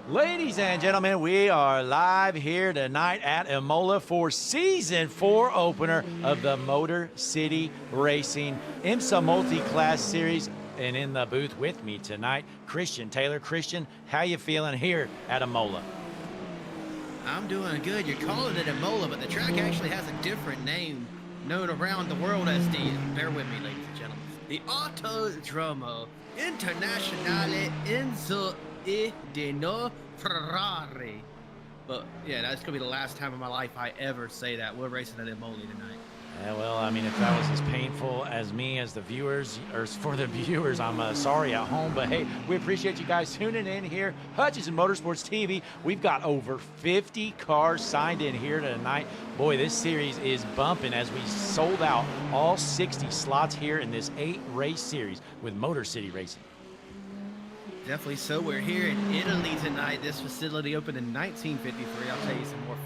Ladies and gentlemen, we are live here tonight at Imola for Season 4 opener of the Motor City Racing IMSA Multi-Class Series. And in the booth with me tonight, Christian Taylor. Christian, how you feeling here at Imola? I'm doing good. You're calling it Imola, but the track actually has a different name known around the world as bear with me, ladies and gentlemen, the Autodromo Internazionale IMSA Ferrari. But yeah, that's gonna be the last time in my life I ever say that. We're racing at Imola tonight. Yeah, well, I mean, if that was as painful as me as the viewers, or for the viewers, I'm sorry at home. But hey, we appreciate you guys tuning in here. Hutchinson Motorsports TV. We've got over 50 cars signed in here tonight. Boy, this series is bumping as we sold out all 60 slots here in this 8-race series with Motor City Racing. Definitely so. We're here in Italy tonight. This facility opened in 1953. I'll tell you some more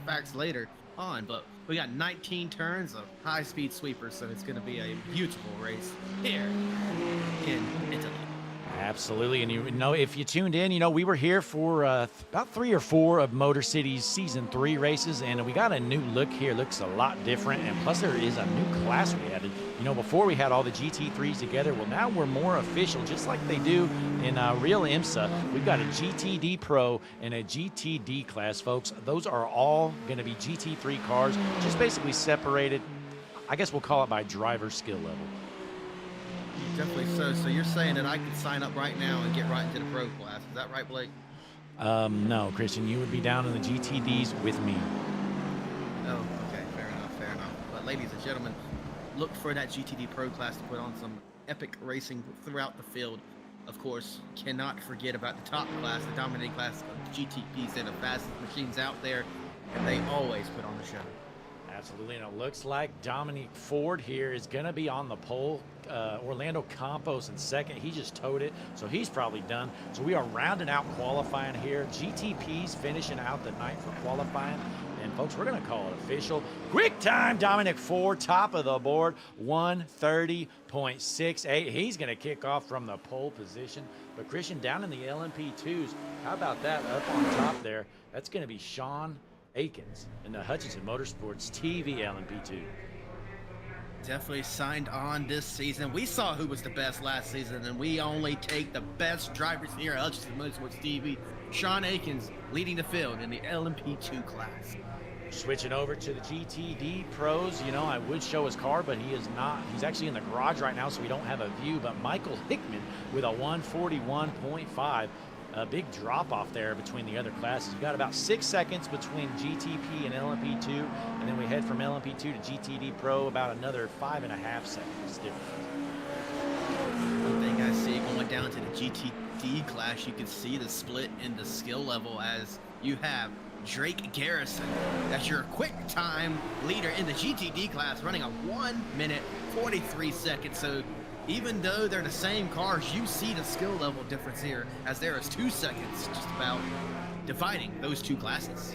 facts later on, but we got 19 turns of high-speed sweepers, so it's going to be a beautiful race here in Italy. Absolutely, and you know, if you tuned in, you know, we were here for about 3 or 4 of Motor City's Season 3 races, and we got a new look here. Looks a lot different, and plus there is a new class we added. You know, before we had all the GT3s together. Well, now we're more official, just like they do in real IMSA. We've got a GTD Pro and a GTD class, folks. Those are all going to be GT3 cars, just basically separated. I guess we'll call it by driver skill level. Definitely so. So you're saying that I could sign up right now and get right into the pro class. Is that right, Blake? No, Christian, you would be down in the GTDs with me. Oh, okay. Fair enough. Fair enough. But ladies and gentlemen, look for that GTD Pro class to put on some epic racing throughout the field. Of course, cannot forget about the top class, the dominating class of GTPs. They're the fastest machines out there, and they always put on the show. Absolutely, and it looks like Dominique Ford here is going to be on the pole. Orlando Campos in second. He just towed it, so he's probably done. So we are rounding out qualifying here. GTP's finishing out the night for qualifying. And folks, we're going to call it official. Quick time, Dominic Ford, top of the board, 1:30.68. He's going to kick off from the pole position. But Christian, down in the LMP2s, how about that up on top there? That's going to be Sean Akins in the Hutchinson Motorsports TV LMP2. Definitely signed on this season. We saw who was the best last season, and we only take the best drivers here at Hutchinson Motorsports TV. Sean Akins leading the field in the LMP2 class. Switching over to the GTD pros, you know, I would show his car, but he is not. He's actually in the garage right now, so we don't have a view. But Michael Hickman with a 1:41.5. A big drop off there between the other classes. You got about 6 seconds between GTP and LMP2, and then we head from LMP2 to GTD Pro, about another 5.5 seconds difference. One thing I see going down to the GTD class, you can see the split in the skill level as you have Drake Garrison as your quick time leader in the GTD class, running a 1:43. So even though they're the same cars, you see the skill level difference here, as there is 2 seconds just about dividing those two classes.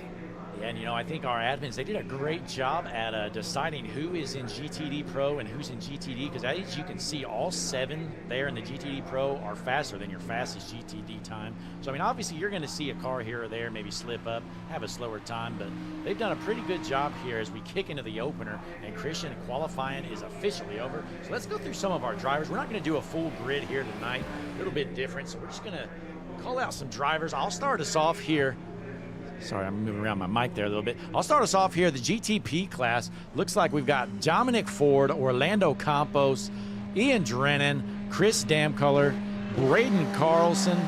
Yeah, and you know, I think our admins, they did a great job at deciding who is in GTD Pro and who's in GTD, because as you can see, all 7 there in the GTD Pro are faster than your fastest GTD time. So, I mean, obviously, you're going to see a car here or there maybe slip up, have a slower time, but they've done a pretty good job here as we kick into the opener, and Christian, qualifying is officially over. So let's go through some of our drivers. We're not going to do a full grid here tonight, a little bit different, so we're just going to call out some drivers. I'll start us off here. Sorry, I'm moving around my mic there a little bit. I'll start us off here. The GTP class looks like we've got Dominic Ford, Orlando Campos, Ian Drennan, Chris Damcolor, Braden Carlson,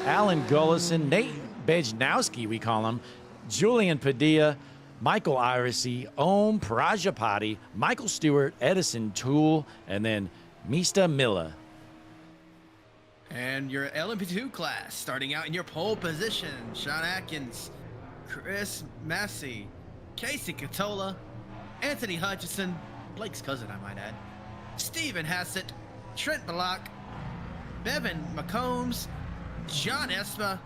Alan Gullison, Nate Bejnowski, we call him, Julian Padilla, Michael Irisy, Om Prajapati, Michael Stewart, Edison Toole, and then Mista Milla. And your LMP2 class, starting out in your pole position, Sean Atkins, Chris Massey, Casey Catola, Anthony Hutchison, Blake's cousin, I might add, Stephen Hassett, Trent Bullock, Bevan McCombs, John Espa,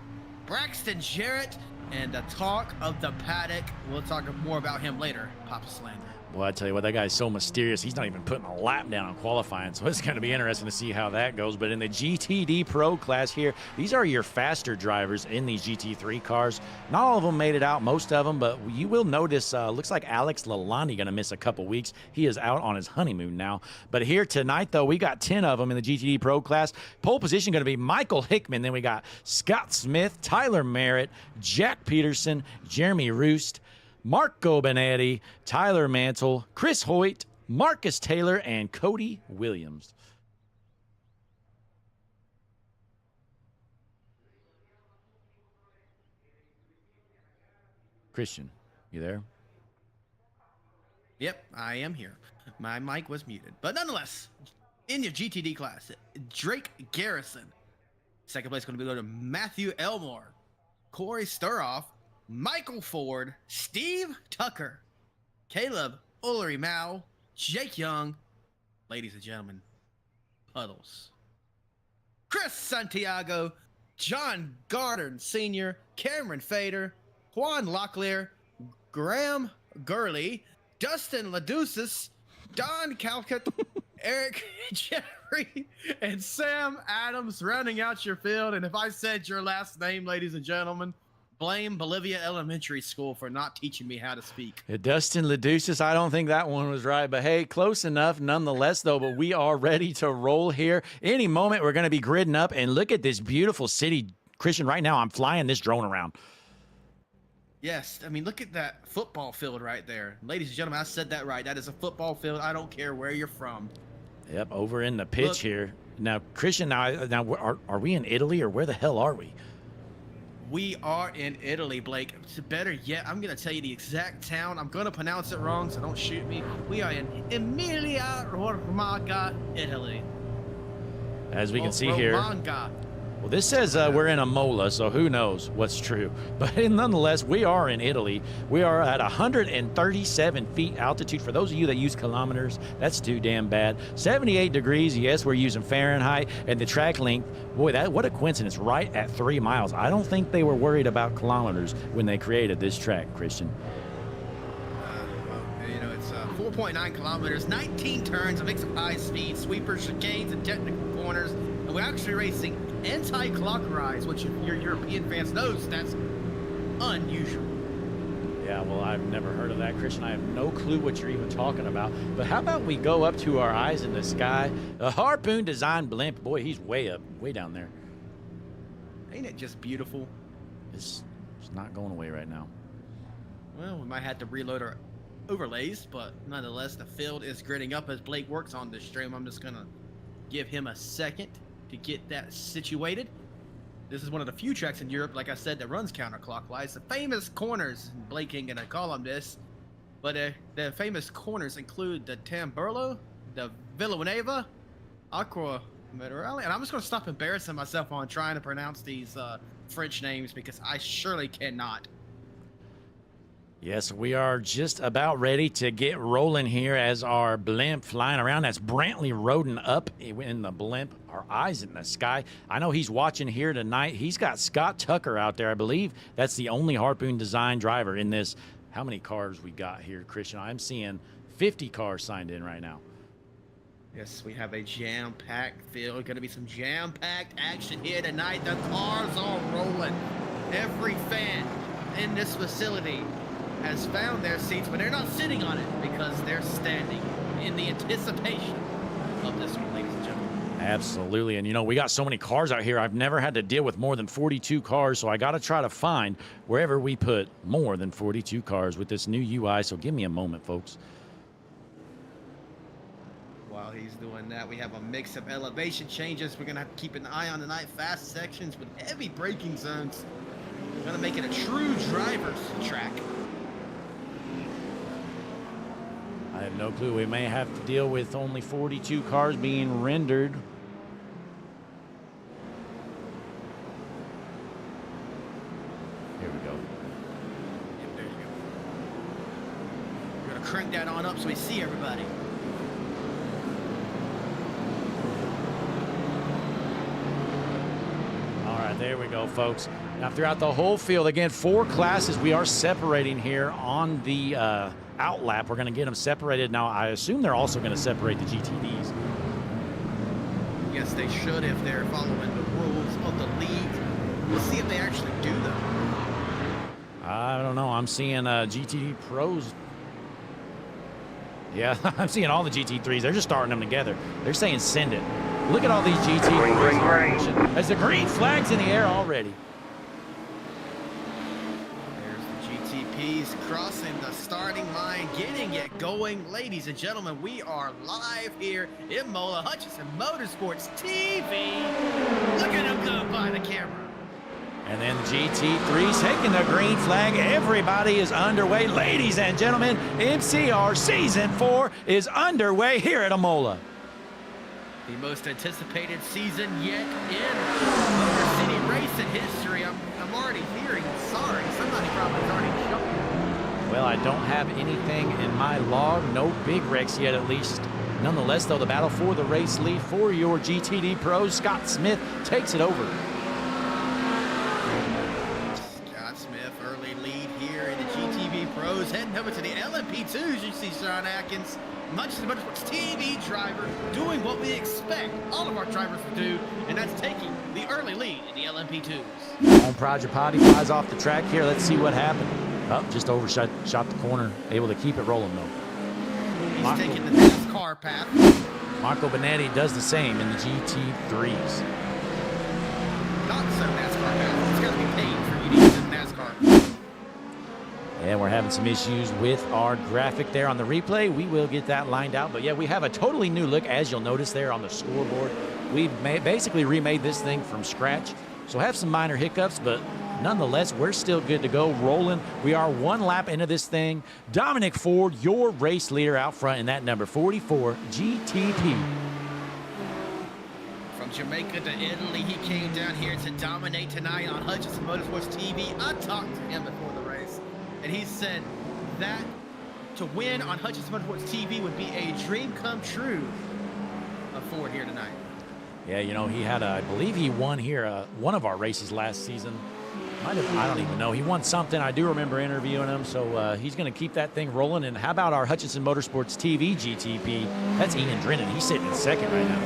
Braxton Jarrett, and the talk of the paddock. We'll talk more about him later, Papa Slander. Well, I tell you what, that guy's so mysterious. He's not even putting a lap down on qualifying, so it's going to be interesting to see how that goes. But in the GTD Pro class here, these are your faster drivers in these GT3 cars. Not all of them made it out, most of them, but you will notice, looks like Alex Lalonde going to miss a couple weeks. He is out on his honeymoon now. But here tonight, though, we got 10 of them in the GTD Pro class. Pole position going to be Michael Hickman. Then we got Scott Smith, Tyler Merritt, Jack Peterson, Jeremy Roost, Marco Benetti, Tyler Mantle, Chris Hoyt, Marcus Taylor, and Cody Williams. Christian, you there? Yep, I am here. My mic was muted. But nonetheless, in your GTD class, Drake Garrison. Second place going to go to Matthew Elmore, Corey Sturoff, Michael Ford, Steve Tucker, Caleb Ullery Mao, Jake Young, ladies and gentlemen, Puddles, Chris Santiago, John Gardner Sr., Cameron Fader, Juan Locklear, Graham Gurley, Dustin Ladusis, Don Calcutt, Eric Jeffrey, and Sam Adams rounding out your field. And if I said your last name, ladies and gentlemen, blame Bolivia Elementary School for not teaching me how to speak. Dustin Laducis, I don't think that one was right, but hey, close enough nonetheless, though. But we are ready to roll here. Any moment, we're going to be gridding up, and look at this beautiful city. Christian, right now, I'm flying this drone around. Yes, I mean, look at that football field right there. Ladies and gentlemen, I said that right. That is a football field. I don't care where you're from. Yep, over in the pitch Look, here. Now, Christian, now are we in Italy or where the hell are we? We are in Italy, Blake. Better yet, I'm going to tell you the exact town. I'm going to pronounce it wrong, so don't shoot me. We are in Emilia-Romagna, Italy. As we can see here. Romagna. Well, this says we're in Imola, so who knows what's true. But nonetheless, we are in Italy. We are at 137 feet altitude. For those of you that use kilometers, that's too damn bad. 78 degrees, yes, we're using Fahrenheit. And the track length, boy, what a coincidence, right at 3 miles. I don't think they were worried about kilometers when they created this track, Christian. You know, it's 4.9 kilometers, 19 turns, a mix of high speed, sweepers, chicanes, and technical corners. And we're actually racing anti-clockwise, which if your European fans knows, that's unusual. Yeah, well, I've never heard of that, Christian. I have no clue what you're even talking about. But how about we go up to our eyes in the sky? A Harpoon design blimp. Boy, he's way up, way down there. Ain't it just beautiful? It's not going away right now. Well, we might have to reload our overlays, but nonetheless, the field is gridding up as Blake works on this stream. I'm just going to give him a second to get that situated. This is one of the few tracks in Europe, like I said, that runs counterclockwise. The famous corners, Blake ain't gonna call them this, but the famous corners include the Tamburlo, the Villanueva, Aqua Minerale, and I'm just gonna stop embarrassing myself on trying to pronounce these French names because I surely cannot. Yes, we are just about ready to get rolling here as our blimp flying around. That's Brantley Roden up in the blimp, our eyes in the sky. I know he's watching here tonight. He's got Scott Tucker out there. I believe that's the only Harpoon design driver in this. How many cars we got here, Christian? I'm seeing 50 cars signed in right now. Yes, we have a jam-packed field. Going to be some jam-packed action here tonight. The cars are rolling. Every fan in this facility has found their seats, but they're not sitting on it because they're standing in the anticipation of this one, ladies and gentlemen. Absolutely. And, you know, we got so many cars out here. I've never had to deal with more than 42 cars, so I got to try to find wherever we put more than 42 cars with this new UI. So give me a moment, folks. While he's doing that, we have a mix of elevation changes. We're going to have to keep an eye on tonight. Fast sections with heavy braking zones. We're going to make it a true driver's track. I have no clue. We may have to deal with only 42 cars being rendered. Here we go. Yep, there you go. We're going to crank that on up so we see everybody. All right, there we go, folks. Now, throughout the whole field, again, 4 classes we are separating here on the outlap. We're going to get them separated. Now, I assume they're also going to separate the GTDs. Yes, they should if they're following the rules of the league. We'll see if they actually do them. I don't know. I'm seeing GTD Pros. Yeah, I'm seeing all the GT3s. They're just starting them together. They're saying send it. Look at all these GT3s. As the green flag's in the air already. GTPs crossing the starting line, getting it going. Ladies and gentlemen, we are live here in Imola, Hutchinson Motorsports TV. Look at him go by the camera. And then the GT3's taking the green flag. Everybody is underway. Ladies and gentlemen, MCR Season 4 is underway here at Imola. The most anticipated season yet in Motor City racing history. I'm already hearing sorry. Somebody probably already jumped. Well, I don't have anything in my log. No big wrecks yet, at least. Nonetheless, though, the battle for the race lead for your GTD Pros, Scott Smith takes it over. Scott Smith, early lead here in the GTV Pros. Heading over to the LMP2s, you see Sean Atkins, Motorsports TV driver, doing what we expect all of our drivers to do, and that's taking the early lead in the LMP2s. On Project Potty flies off the track here. Let's see what happened. Oh, just overshot the corner. Able to keep it rolling, though. He's taking the NASCAR path. Marco Benetti does the same in the GT3s. Not so NASCAR path. It's got to be paid for you to use this NASCAR. And we're having some issues with our graphic there on the replay. We will get that lined out. But yeah, we have a totally new look, as you'll notice there on the scoreboard. We've basically remade this thing from scratch. So have some minor hiccups, but nonetheless, we're still good to go, rolling. We are one lap into this thing. Dominic Ford, your race leader out front in that number 44 GTP. From Jamaica to Italy, he came down here to dominate tonight on Hutchinson Motorsports TV. I talked to him before the race, and he said that to win on Hutchinson Motorsports TV would be a dream come true of Ford here tonight. Yeah, you know, he had, I believe he won here one of our races last season. Might have, I don't even know. He won something. I do remember interviewing him, so he's going to keep that thing rolling. And how about our Hutchinson Motorsports TV GTP? That's Ian Drennan. He's sitting in second right now.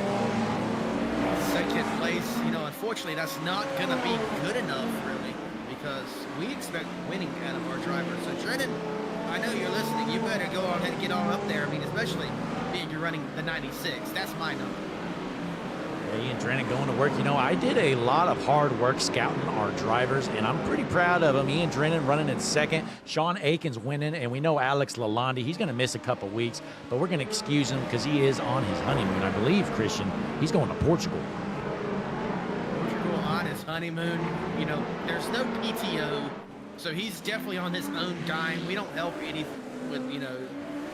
Second place, you know, unfortunately, that's not going to be good enough, really, because we expect winning out of our drivers. So, Drennan, I know you're listening. You better go on ahead and get on up there. I mean, especially being you're running the 96. That's my number. Ian Drennan going to work. You know, I did a lot of hard work scouting our drivers, and I'm pretty proud of him. Ian Drennan running in second. Sean Aikens winning, and we know Alex Lalonde, he's going to miss a couple weeks, but we're going to excuse him because he is on his honeymoon. I believe, Christian, he's going to Portugal. Portugal on his honeymoon. You know, there's no PTO, so he's definitely on his own dime. We don't help any with, you know,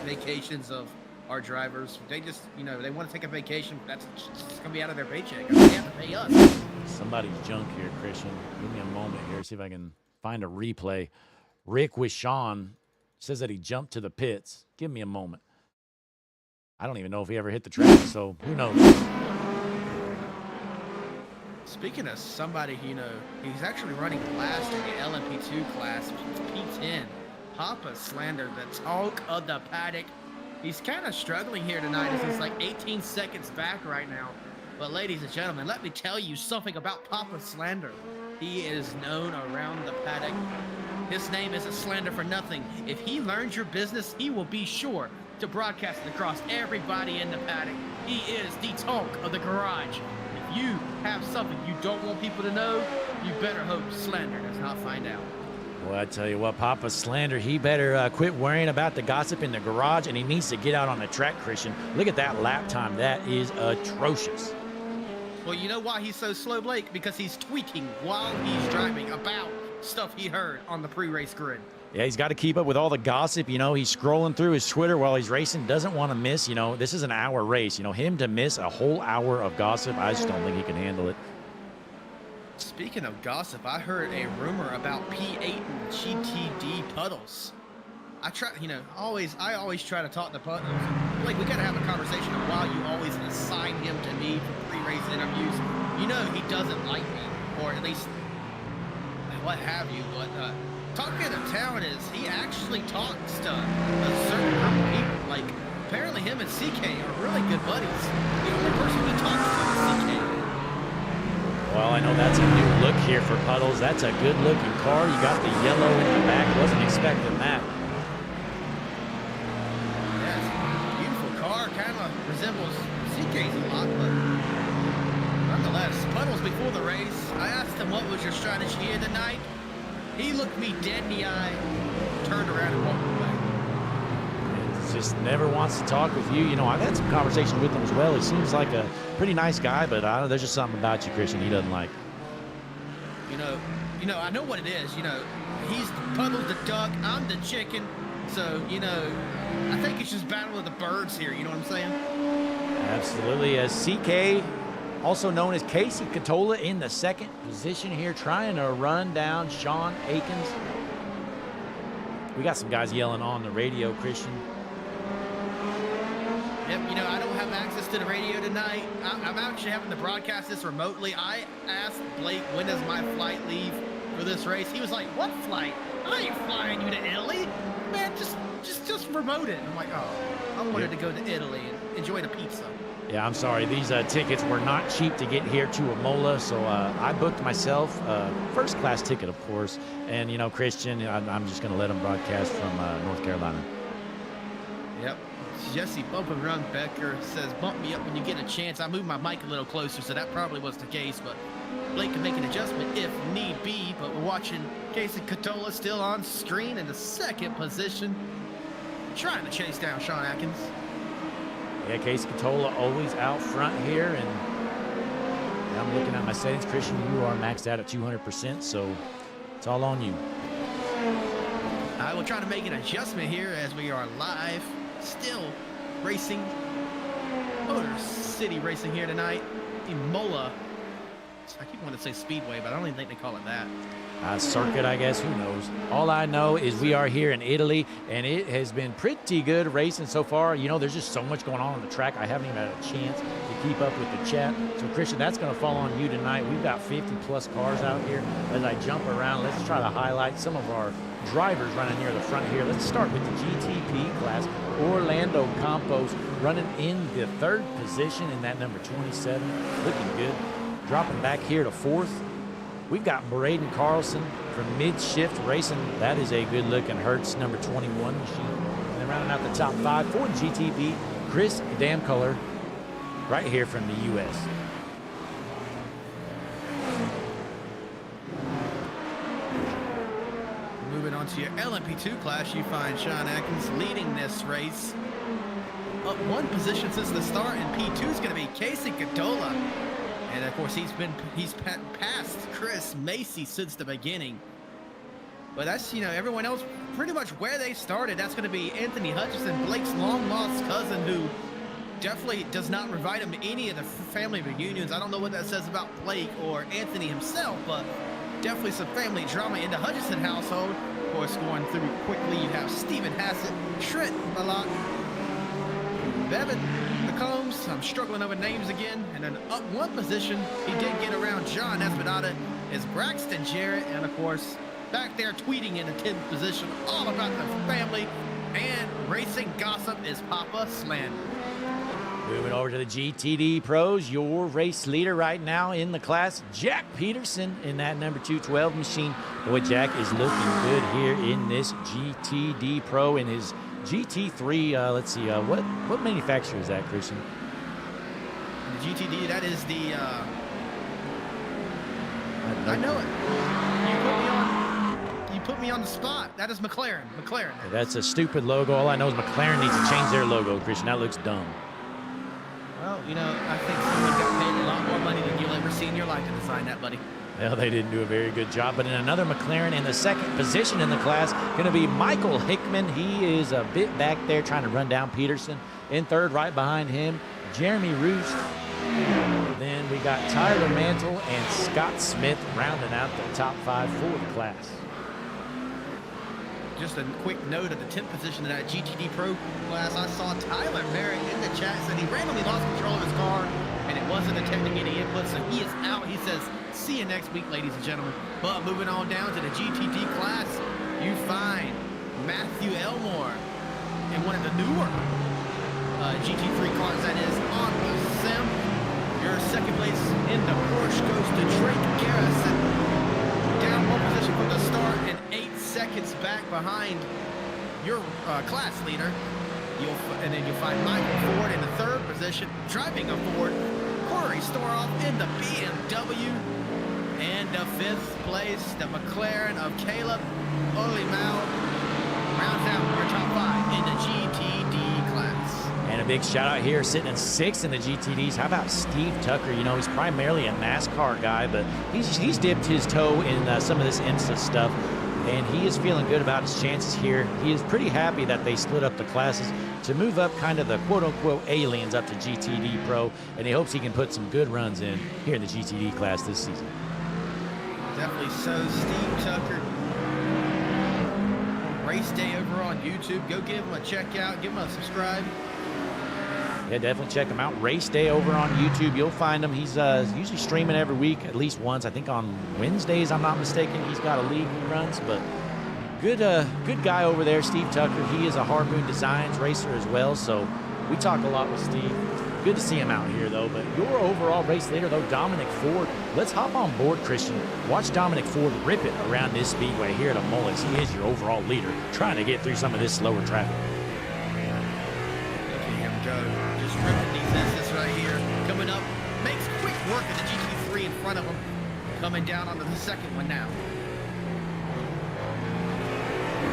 vacations of our drivers. They just, you know, they want to take a vacation. That's just gonna be out of their paycheck. They have to pay us. Somebody's junk here, Christian. Give me a moment here, see if I can find a replay. Rick with Sean says that he jumped to the pits. Give me a moment. I don't even know if he ever hit the track, so who knows. Speaking of somebody, you know, he's actually running last in the LMP2 class, P10. Papa Slander, the talk of the paddock. He's kind of struggling here tonight as he's like 18 seconds back right now. But ladies and gentlemen, let me tell you something about Papa Slander. He is known around the paddock. His name isn't slander for nothing. If he learns your business, he will be sure to broadcast it across everybody in the paddock. He is the talk of the garage. If you have something you don't want people to know, you better hope Slander does not find out. Well, I tell you what, Papa Slander, he better quit worrying about the gossip in the garage, and he needs to get out on the track, Christian. Look at that lap time. That is atrocious. Well, you know why he's so slow, Blake? Because he's tweaking while he's driving about stuff he heard on the pre-race grid. Yeah, he's got to keep up with all the gossip. You know, he's scrolling through his Twitter while he's racing. Doesn't want to miss, you know, this is an hour race. You know, him to miss a whole hour of gossip, I just don't think he can handle it. Speaking of gossip, I heard a rumor about P8 and GTD Puddles. I always try to talk to Puddles. Like, we gotta have a conversation of why you always assign him to me for pre-race interviews. You know he doesn't like me, or at least what have you. But talking of town is he actually talks to a certain group of people. Like, apparently him and CK are really good buddies. The only person he talks to is CK. Well, I know that's a new look here for Puddles. That's a good-looking car. You got the yellow in the back. Wasn't expecting that. Yeah, it's a beautiful car. Kind of resembles CK's a lot, but nonetheless, Puddles, before the race, I asked him what was your strategy here tonight. He looked me dead in the eye, turned around and walked away. Just never wants to talk with you. You know, I've had some conversations with him as well. He seems like a pretty nice guy, but there's just something about you, Christian, he doesn't like. You know, I know what it is. You know, he's Puddles the duck, I'm the chicken. So, you know, I think it's just battle of the birds here. You know what I'm saying? Absolutely. As CK, also known as Casey Catola, in the second position here, trying to run down Sean Aikens. We got some guys yelling on the radio, Christian. Yep, you know, I don't have access to the radio tonight. I'm actually having to broadcast this remotely. I asked Blake, when does my flight leave for this race? He was like, what flight? I ain't flying you to Italy. Man, just remote it. I'm like, oh, I wanted to go to Italy and enjoy the pizza. Yeah, I'm sorry. These tickets were not cheap to get here to Imola, so I booked myself a first-class ticket, of course. And, you know, Christian, I'm just going to let him broadcast from North Carolina. Yep. Jesse Bump and Run Becker says, bump me up when you get a chance. I moved my mic a little closer, so that probably was the case, but Blake can make an adjustment if need be. But we're watching Casey Catola still on screen in the second position, trying to chase down Sean Atkins. Yeah, Casey Catola always out front here, and I'm looking at my settings. Christian, you are maxed out at 200%, so it's all on you. I will try to make an adjustment here as we are live, still racing, Motor City racing here tonight. Imola. I keep wanting to say Speedway, but I don't even think they call it that. Circuit, I guess. Who knows? All I know is we are here in Italy, and it has been pretty good racing so far. You know, there's just so much going on the track. I haven't even had a chance to keep up with the chat. So, Christian, that's going to fall on you tonight. We've got 50-plus cars out here. As I jump around, let's try to highlight some of our drivers running near the front here. Let's start with the GTP class. Orlando Campos running in the 3rd position in that number 27. Looking good. Dropping back here to 4th. We've got Braden Carlson from Mid-Shift Racing. That is a good-looking Hertz number 21 machine. And then rounding out the top 5 for the GTP, Chris Damcolor, right here from the U.S. Moving on to your LMP2 class, you find Sean Atkins leading this race. Up 1 position since the start, and P2 is going to be Casey Cadola. And of course, he's passed Chris Macy since the beginning. But that's, you know, everyone else pretty much where they started. That's going to be Anthony Hutchison, Blake's long-lost cousin, who definitely does not invite him to any of the family reunions. I don't know what that says about Blake or Anthony himself, but definitely some family drama in the Hutchison household. Of course, going through quickly, you have Stephen Hassett, Trent Malott, Bevan McCombs. I'm struggling over names again. And then up 1 position, he did get around John Espadada, is Braxton Jarrett. And of course, back there tweeting in the 10th position, all about the family and racing gossip, is Papa Slander. Moving over to the GTD Pros, your race leader right now in the class, Jack Peterson in that number 212 machine. Boy, Jack is looking good here in this GTD Pro in his GT3. Let's see, what manufacturer is that, Christian? The GTD, that is the, I know it. You put me on the spot. That is McLaren. McLaren. That's a stupid logo. All I know is McLaren needs to change their logo, Christian. That looks dumb. Well, you know, I think someone got paid a lot more money than you'll ever see in your life to design that, buddy. Well, they didn't do a very good job. But in another McLaren in the 2nd position in the class, going to be Michael Hickman. He is a bit back there trying to run down Peterson. In 3rd, right behind him, Jeremy Roost. Then we got Tyler Mantle and Scott Smith rounding out the top 5 for the class. Just a quick note of the 10th position in that GTD Pro class. I saw Tyler Merrick in the chat said he randomly lost control of his car and it wasn't detecting any input, so he is out. He says, see you next week, ladies and gentlemen. But moving on down to the GTD class, you find Matthew Elmore in one of the newer GT3 cars, that is on the sim. Your 2nd place in the Porsche goes to Drake Garrison. Down 1 position from the start and 8 seconds back behind your class leader. And then you'll find Michael Ford in the 3rd position, driving a Ford. Corey Storoff in the BMW. And the 5th place, the McLaren of Caleb Olimau, rounds out your top 5 in the GTD class. And a big shout out here, sitting in 6th in the GTDs. How about Steve Tucker? You know, he's primarily a NASCAR guy, but he's dipped his toe in some of this IMSA stuff, and he is feeling good about his chances here. He is pretty happy that they split up the classes to move up kind of the quote-unquote aliens up to GTD Pro, and he hopes he can put some good runs in here in the GTD class this season. Definitely so, Steve Tucker. Race day over on YouTube. Go give him a check out, give him a subscribe. Yeah, definitely check him out. Race day over on YouTube. You'll find him. He's usually streaming every week, at least once. I think on Wednesdays, I'm not mistaken. He's got a league he runs, but good guy over there, Steve Tucker. He is a Harpoon Designs racer as well, so we talk a lot with Steve. Good to see him out here, though. But your overall race leader, though, Dominic Ford. Let's hop on board, Christian. Watch Dominic Ford rip it around this speedway here at Imola. He is your overall leader, trying to get through some of this slower traffic. Look at him go. Just ripping these S's right here. Coming up, makes quick work of the GT3 in front of him. Coming down onto the 2nd one now.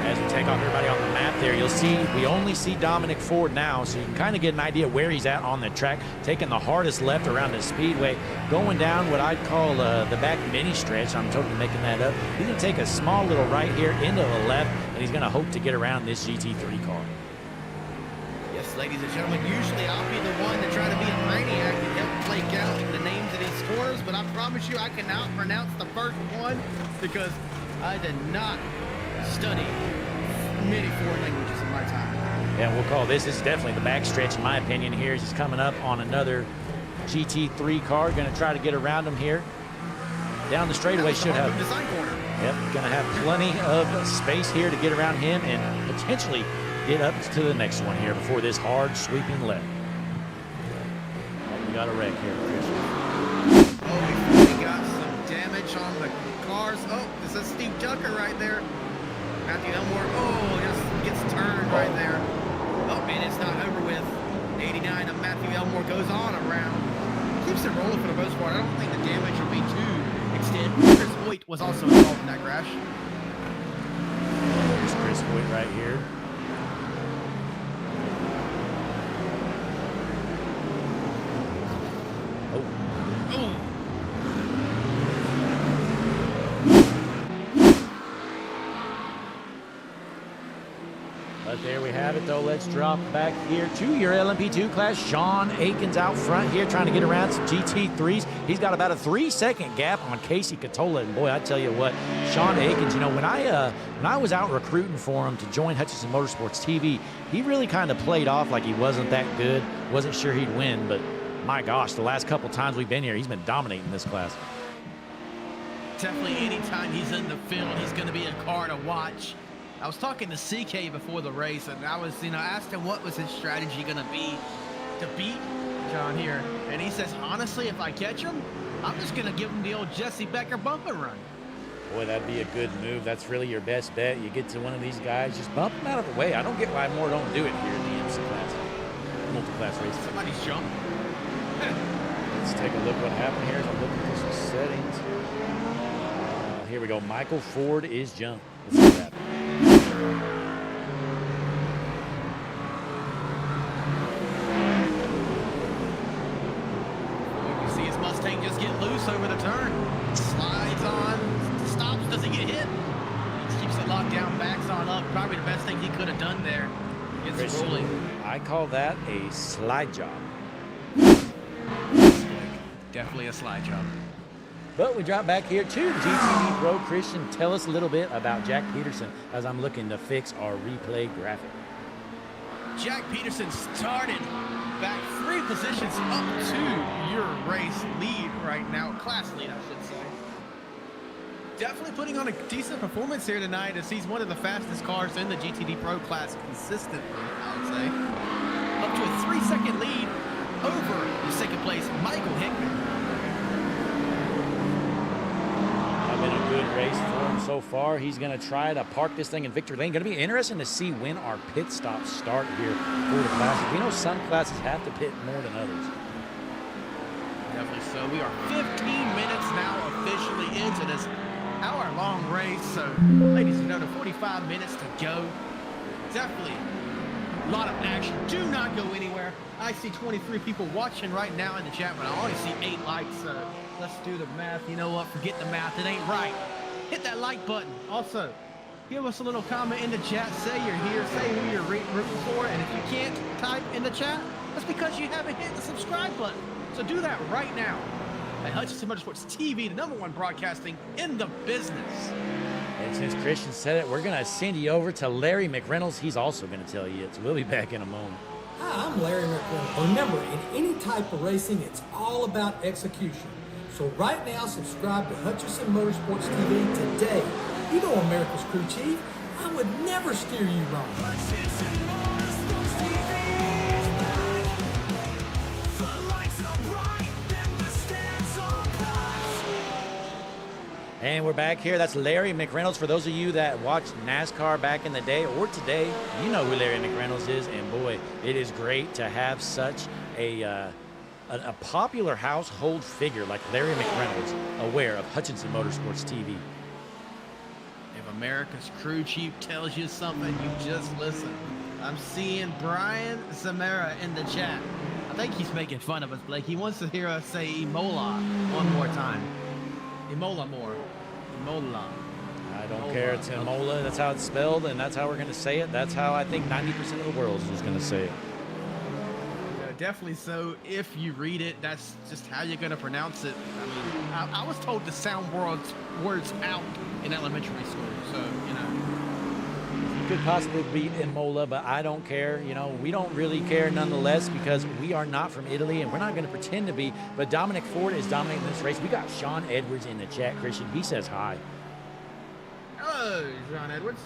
As we take off everybody on the map there, you'll see we only see Dominic Ford now, so you can kind of get an idea where he's at on the track, taking the hardest left around the speedway, going down what I'd call the back mini stretch. I'm totally making that up. He's going to take a small little right here into the left, and he's going to hope to get around this GT3 car. Yes, ladies and gentlemen, usually I'll be the one to try to be a maniac and help flake out the names of these corners, but I promise you I cannot pronounce the first one because I did not study many foreign languages in my time. Yeah, we'll call this is definitely the back stretch in my opinion here. He's coming up on another GT3 car. Going to try to get around him here. Down the straightaway should have. Design corner. Yep, going to have plenty of space here to get around him and potentially get up to the next one here before this hard sweeping left. Oh, we got a wreck here, Chris. Oh, we got some damage on the cars. Oh, this is Steve Tucker right there. Matthew Elmore, just gets turned right there. Oh, man, it's not over with. 89 of Matthew Elmore goes on around. Keeps it rolling for the most part. I don't think the damage will be too extended. Chris Hoyt was also involved in that crash. There's Chris Hoyt right here. But there we have it, though. Let's drop back here to your LMP2 class. Sean Aikens out front here trying to get around some GT3s. He's got about a 3-second gap on Casey Catola. And boy, I tell you what, Sean Aikens, you know, when I was out recruiting for him to join Hutchinson Motorsports TV, he really kind of played off like he wasn't that good. Wasn't sure he'd win, but my gosh, the last couple times we've been here, he's been dominating this class. Definitely anytime he's in the field, he's going to be a car to watch. I was talking to CK before the race, and I was, asked him what was his strategy going to be to beat John here. And he says, honestly, if I catch him, I'm just going to give him the old Jesse Becker bump and run. Boy, that'd be a good move. That's really your best bet. You get to one of these guys, just bump him out of the way. I don't get why more don't do it here in the IMSA class, multi-class races. Somebody's jumped. Let's take a look what happened here as I look at some settings. Here we go. Michael Ford is jumped. Let's see what happens. You see his Mustang just get loose over the turn. Slides on, stops, doesn't get hit. He keeps it locked down, backs on up. Probably the best thing he could have done there. Gets rolling. I call that a slide job. Definitely a slide job. But we drop back here to GTD Pro. Christian, tell us a little bit about Jack Peterson as I'm looking to fix our replay graphic. Jack Peterson started back 3 positions up to your race lead right now. Class lead, I should say. Definitely putting on a decent performance here tonight as he's one of the fastest cars in the GTD Pro class consistently, I would say. Up to a 3-second lead over the second place, Michael Hickman. Been a good race for him so far. He's going to try to park this thing in victory lane. Going to be interesting to see when our pit stops start here for the classes. We know some classes have to pit more than others. Definitely so. We are 15 minutes now officially into this hour-long race. So, ladies and gentlemen, 45 minutes to go. Definitely a lot of action. Do not go anywhere. I see 23 people watching right now in the chat, but I only see 8 likes. So let's do the math. You know what? Forget the math. It ain't right. Hit that like button. Also, give us a little comment in the chat. Say you're here. Say who you're rooting for. And if you can't type in the chat, that's because you haven't hit the subscribe button. So do that right now. At Hutchinson Motorsports TV, the #1 broadcasting in the business. And since Christian said it, we're going to send you over to Larry McReynolds. He's also going to tell you it. So we'll be back in a moment. Hi, I'm Larry McReynolds. Remember, in any type of racing, it's all about execution. So right now, subscribe to Hutchinson Motorsports TV today. You know America's crew chief. I would never steer you wrong. And we're back here. That's Larry McReynolds. For those of you that watched NASCAR back in the day or today, you know who Larry McReynolds is. And boy, it is great to have such a popular household figure like Larry McReynolds aware of Hutchinson Motorsports TV. If America's crew chief tells you something, you just listen. I'm seeing Brian Zamora in the chat. I think he's making fun of us, Blake. He wants to hear us say Imola one more time. Imola more. Imola. I don't care. It's Imola. That's how it's spelled, and that's how we're going to say it. That's how I think 90% of the world is just going to say it. Definitely so. If you read it, that's just how you're going to pronounce it. I mean, I was told to sound words out in elementary school, so, you know. You could possibly beat Imola, but I don't care. You know, we don't really care nonetheless because we are not from Italy, and we're not going to pretend to be. But Dominic Ford is dominating this race. We got Sean Edwards in the chat, Christian. He says hi. Hello, Sean Edwards.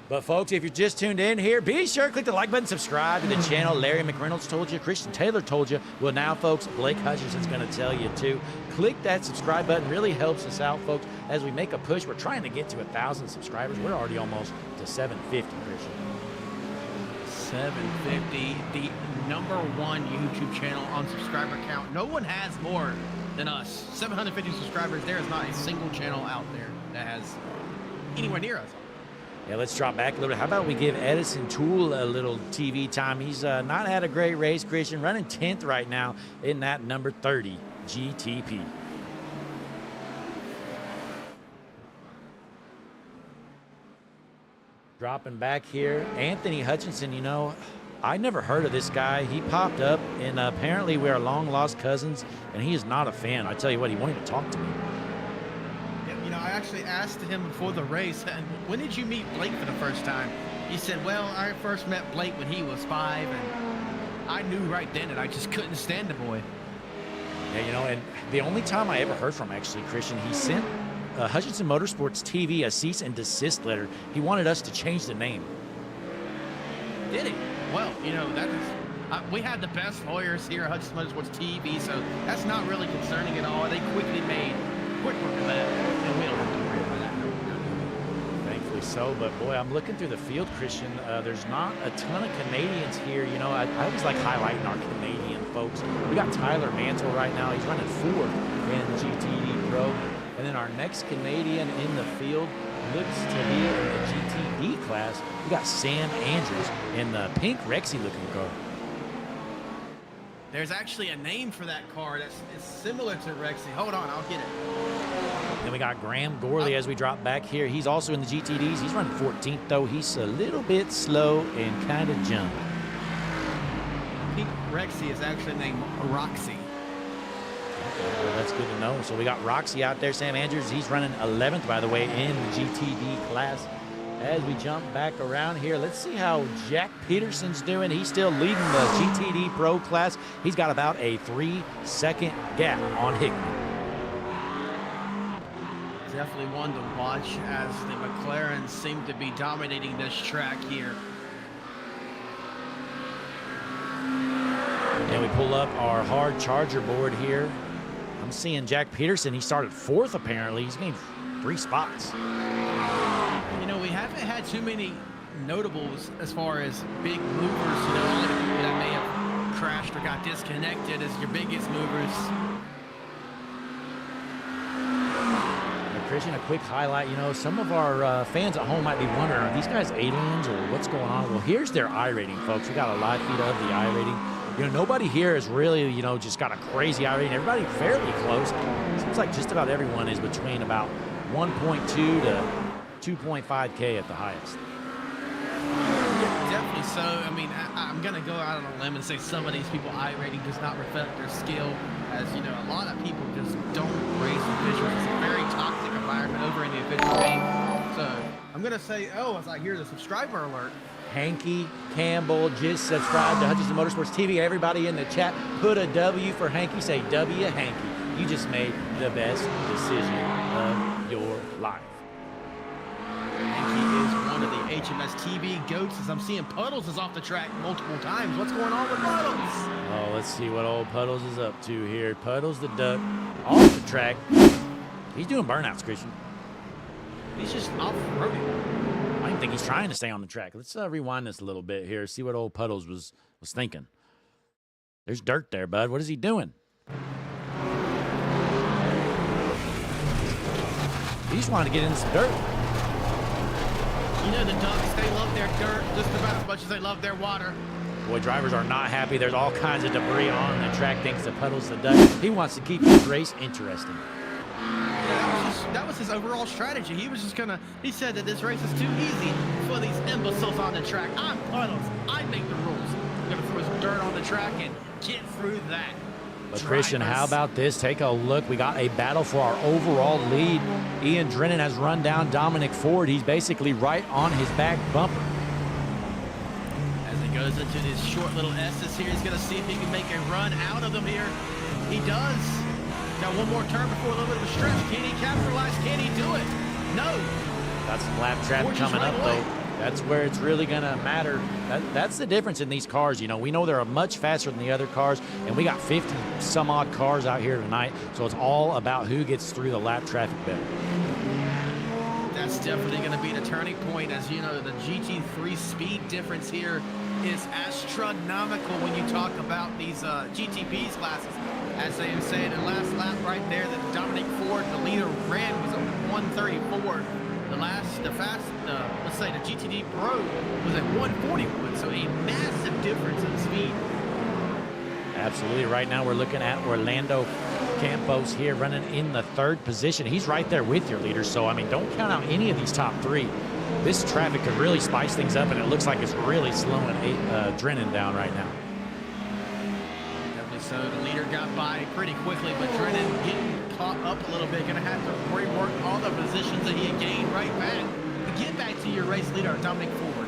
But folks, if you're just tuned in here, be sure to click the like button, subscribe to the channel. Larry McReynolds told you, Christian Taylor told you. Well, now, folks, Blake Hutchison's going to tell you too. Click that subscribe button. Really helps us out, folks, as we make a push. We're trying to get to 1,000 subscribers. We're already almost to 750, Christian. 750, the #1 YouTube channel on subscriber count. No one has more than us. 750 subscribers. There is not a single channel out there that has anywhere near us. Yeah, let's drop back a little bit. How about we give Edison Toole a little TV time? He's not had a great race, Christian, running 10th right now in that number 30 GTP. Dropping back here, Anthony Hutchinson, you know, I never heard of this guy. He popped up, and apparently we are long-lost cousins, and he is not a fan. I tell you what, he wanted to talk to me. You know, I actually asked him before the race, and when did you meet Blake for the first time? He said, well, I first met Blake when he was 5, and I knew right then that I just couldn't stand the boy. Yeah, you know, and the only time I ever heard from, actually, Christian, he sent Hutchinson Motorsports TV a cease and desist letter. He wanted us to change the name. Did he? Well, you know, that is... we had the best lawyers here at Hutchinson Motorsports TV, so that's not really concerning at all. They quickly made quick work of that, and we don't have to worry about that. Thankfully so, but boy, I'm looking through the field, Christian. There's not a ton of Canadians here. You know, I always like highlighting our Canadian folks. We got Tyler Mantle right now. He's running 4th in GTD Pro. And then our next Canadian in the field looks to be in the GTD class. We got Sam Andrews in the pink Rexy looking car. There's actually a name for that car that's similar to Rexy. Hold on, I'll get it. Then we got Graham Gorley as we drop back here. He's also in the GTDs. He's running 14th, though. He's a little bit slow and kind of jumpy. Pink Rexy is actually named Roxy. Okay, well, that's good to know. So we got Roxy out there. Sam Andrews, he's running 11th, by the way, in the GTD class. As we jump back around here, let's see how Jack Peterson's doing. He's still leading the GTD Pro class. He's got about a 3-second gap on Hickman. Definitely one to watch as the McLarens seem to be dominating this track here. And we pull up our hard charger board here. I'm seeing Jack Peterson. He started 4th, apparently. He's gained 3 spots. You know, we haven't had too many notables as far as big movers, you know, only people that may have crashed or got disconnected as your biggest movers. Christian, a quick highlight. You know, some of our fans at home might be wondering, are these guys aliens or what's going on? Well, here's their iRating, folks. We got a live feed of the iRating. You know, nobody here has really, you know, just got a crazy iRating. Everybody fairly close. Seems like just about everyone is between about 1.2 to 2.5K at the highest. Yeah, definitely so. I mean, I'm going to go out on a limb and say some of these people iRating does not reflect their skill. As you know, a lot of people just don't race officials. It's a very toxic environment over in the official game. So I'm going to say, oh, as I hear the subscriber alert. Hanky Campbell just subscribed to Hutchinson Motorsports TV. Everybody in the chat, put a W for Hanky. Say W, Hanky. You just made the best decision of your life. Hanky is one of the HMS TV goats. As I'm seeing Puddles is off the track multiple times. What's going on with Puddles? Oh, let's see what old Puddles is up to here. Puddles the duck off the track. He's doing burnouts, Christian. He's just off-roading. I don't think he's trying to stay on the track. Let's rewind this a little bit here. See what old Puddles was thinking. There's dirt there, bud. What is he doing? He just wanted to get in some dirt. You know the ducks, they love their dirt just about as much as they love their water. Boy, drivers are not happy. There's all kinds of debris on the track thanks to Puddles the Duck. He wants to keep this race interesting. Yeah, that was his overall strategy. He said that this race is too easy for these imbeciles on the track. I'm Puddles. I make the rules. I'm going to throw some dirt on the track and get through that. But Christian, how about this? Take a look. We got a battle for our overall lead. Ian Drennan has run down Dominic Ford. He's basically right on his back bumper. As he goes into this short little S's here, he's going to see if he can make a run out of them here. He does. Got one more turn before a little bit of a stretch. Can he capitalize? Can he do it? No. Got some lap traffic coming up, though. That's where it's really going to matter. That's the difference in these cars. You know, we know they're much faster than the other cars, and we got 50-some-odd cars out here tonight, so it's all about who gets through the lap traffic better. That's definitely going to be the turning point. As you know, the GT3 speed difference here is astronomical when you talk about these GTPs classes. As they say in the last lap right there, that Dominic Ford, the leader, ran was a 134. Let's say the GTD Pro was at 141, so a massive difference in speed. Absolutely. Right now we're looking at Orlando Campos here running in the 3rd position. He's right there with your leader, so I mean, don't count out any of these top 3. This traffic could really spice things up, and it looks like it's really slowing Drennan down right now. Definitely so. The leader got by pretty quickly, but Drennan getting caught up a little bit. Going to have to rework all the positions that he had gained right back to get back to your race leader, Dominic Ford.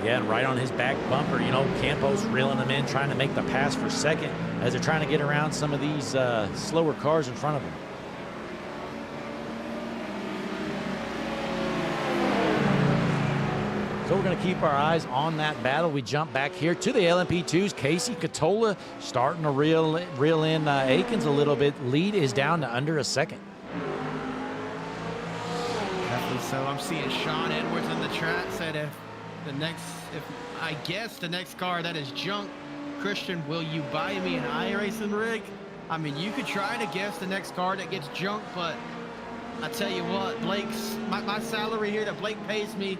Yeah, and right on his back bumper, you know, Campos reeling them in, trying to make the pass for second as they're trying to get around some of these slower cars in front of them. So we're going to keep our eyes on that battle. We jump back here to the LMP2s. Casey Catola starting to reel in Aikens a little bit. Lead is down to under a second. Definitely so. I'm seeing Sean Edwards in the chat said if I guess the next car that is junk, Christian, will you buy me an iRacing rig? I mean, you could try to guess the next car that gets junk, but I tell you what, my salary here that Blake pays me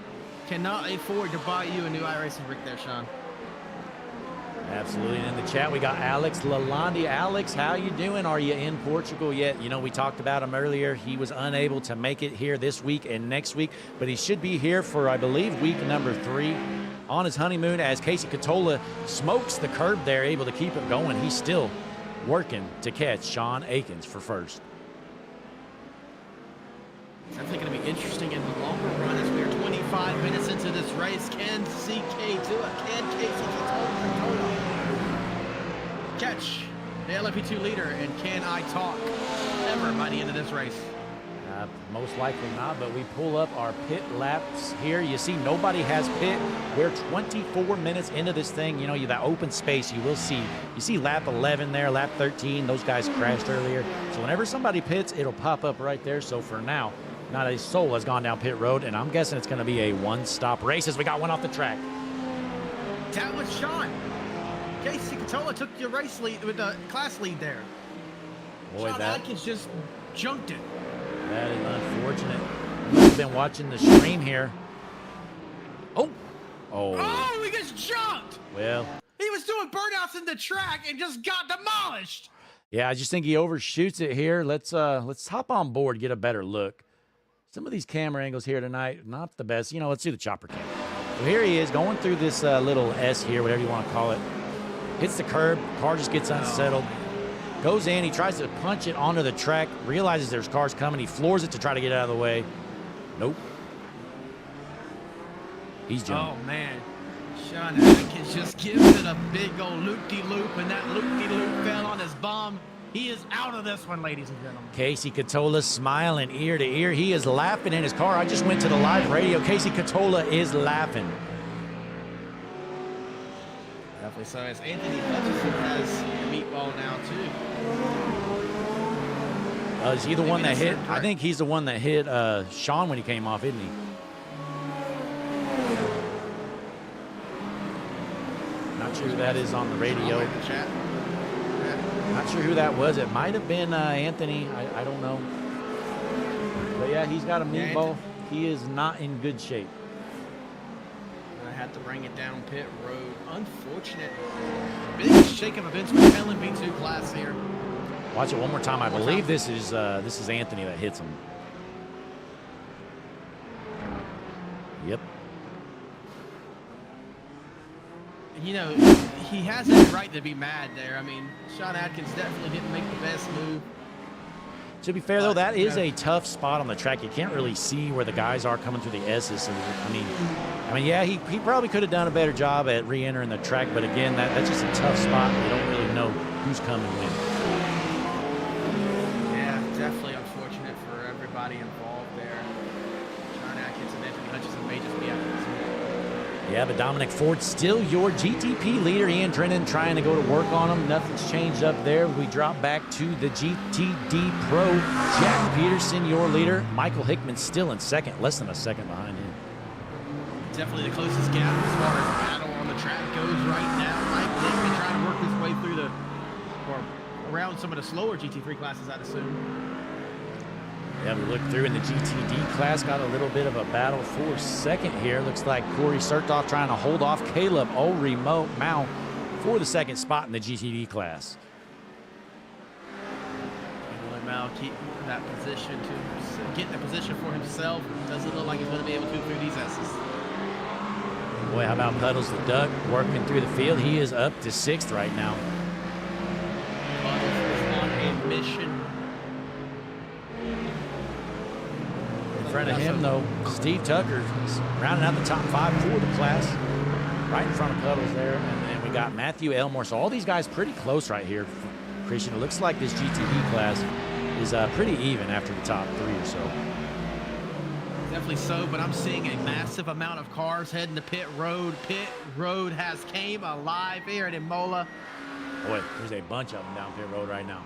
cannot afford to buy you a new iRacing rig there, Sean. Absolutely. And in the chat, we got Alex Lalandi. Alex, how you doing? Are you in Portugal yet? You know, we talked about him earlier. He was unable to make it here this week and next week, but he should be here for, I believe, week number 3 on his honeymoon as Casey Catola smokes the curb there, able to keep it going. He's still working to catch Sean Aikens for first. It's definitely going to be interesting in the longer run as we are 25 minutes into this race. Can CK do it? Can Casey Catola catch the LMP2 leader? And can I talk ever by the end of this race? Most likely not, but we pull up our pit laps here. You see nobody has pit. We're 24 minutes into this thing. You know, that open space you see lap 11 there, lap 13. Those guys crashed earlier. So whenever somebody pits, it'll pop up right there. So for now, not a soul has gone down pit road, and I'm guessing it's going to be a one-stop race as we got one off the track. That was Sean. Casey Catola took the race lead with the class lead there. Boy, Sean Atkins just junked it. That is unfortunate. We've been watching the stream here. Oh, he gets jumped. Well, he was doing burnouts in the track and just got demolished. Yeah, I just think he overshoots it here. Let's hop on board, get a better look. Some of these camera angles here tonight, not the best. You know, let's do the chopper cam. So here he is going through this little S here, whatever you want to call it. Hits the curb, car just gets unsettled. Goes in, he tries to punch it onto the track, realizes there's cars coming, he floors it to try to get out of the way. Nope. He's jumping. Oh, man. Sean Atkins just gives it a big old loop-de-loop, and that loop-de-loop fell on his bum. He is out of this one, ladies and gentlemen. Casey Catola smiling ear to ear. He is laughing in his car. I just went to the live radio. Casey Catola is laughing. Definitely so. As Anthony Hutchison has a meatball now, too. Is he the one that hit? I think he's the one that hit Sean when he came off, isn't he? Not sure who that is on the radio. Not sure who that was. It might have been Anthony. I don't know. But yeah, he's got a meatball. He is not in good shape. had to bring it down pit road. Unfortunate. Big shake of events with LMP2 class here. Watch it one more time. I believe this is Anthony that hits him. Yep. You know, he has every right to be mad there. I mean, Sean Atkins definitely didn't make the best move. To be fair, though, that is a tough spot on the track. You can't really see where the guys are coming through the S's. So, I mean, yeah, he probably could have done a better job at re-entering the track. But again, that's just a tough spot. You don't really know who's coming when. Yeah, definitely unfortunate for everybody involved there. Sean Atkins and Anthony Hutchinson may just be out of this one. Yeah, but Dominic Ford still your GTP leader. Ian Drennan trying to go to work on him. Nothing's changed up there. We drop back to the GTD Pro. Jack Peterson, your leader. Michael Hickman still in second, less than a second behind him. Definitely the closest gap as far as battle on the track goes right now. Michael Hickman trying to work his way through or around some of the slower GT3 classes, I'd assume. Yeah, we looked through in the GTD class, got a little bit of a battle for second here. Looks like Corey Sertoff trying to hold off Caleb Mao for the second spot in the GTD class. Mao keep that position get in a position for himself. Doesn't look like he's going to be able to through these S's. Boy, how about Puddles the Duck working through the field? He is up to 6th right now. Puddles is on a mission. In front of him, though, Steve Tucker is rounding out the top 5 for the class. Right in front of Puddles there. And then we got Matthew Elmore. So all these guys pretty close right here, Christian. It looks like this GTD class is pretty even after the top 3 or so. Definitely so, but I'm seeing a massive amount of cars heading to pit road. Pit road has came alive here at Imola. Boy, there's a bunch of them down pit road right now.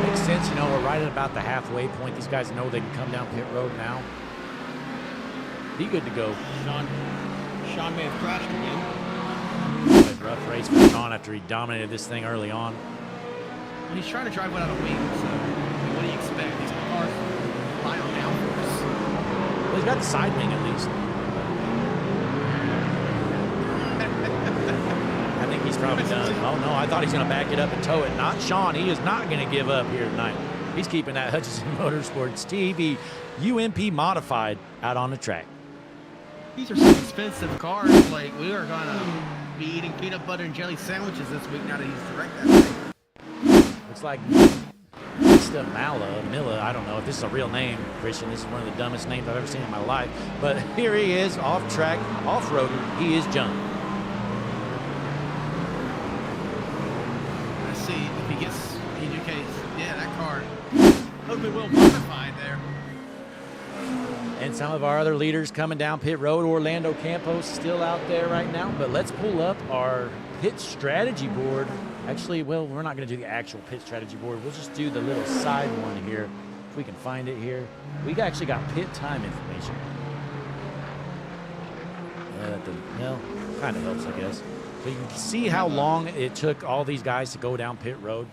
Makes sense, you know, we're right at about the halfway point. These guys know they can come down pit road now. Be good to go. Sean may have crashed again. Rough race for Sean after he dominated this thing early on. Well, he's trying to drive without a wing, so what do you expect? These cars rely on downforce. Well, he's got the side wing at least. I think he's probably done. Oh no, I thought he's going to back it up and tow it. Not Sean. He is not going to give up here tonight. He's keeping that Hutchinson Motorsports TV UMP modified out on the track. These are some expensive cars. Like, we are going to be eating peanut butter and jelly sandwiches this week now that he's direct that way. Looks like Mr. Milla, I don't know if this is a real name, Christian. This is one of the dumbest names I've ever seen in my life. But here he is, off track, off-roading. He is John. Let's see if he gets PGK. Yeah, that car hopefully well modified there. And some of our other leaders coming down pit road. Orlando Campos still out there right now. But let's pull up our pit strategy board. Actually, well, we're not going to do the actual pit strategy board. We'll just do the little side one here, if we can find it here. We actually got pit time information. Well, kind of helps, I guess. So you can see how long it took all these guys to go down pit road.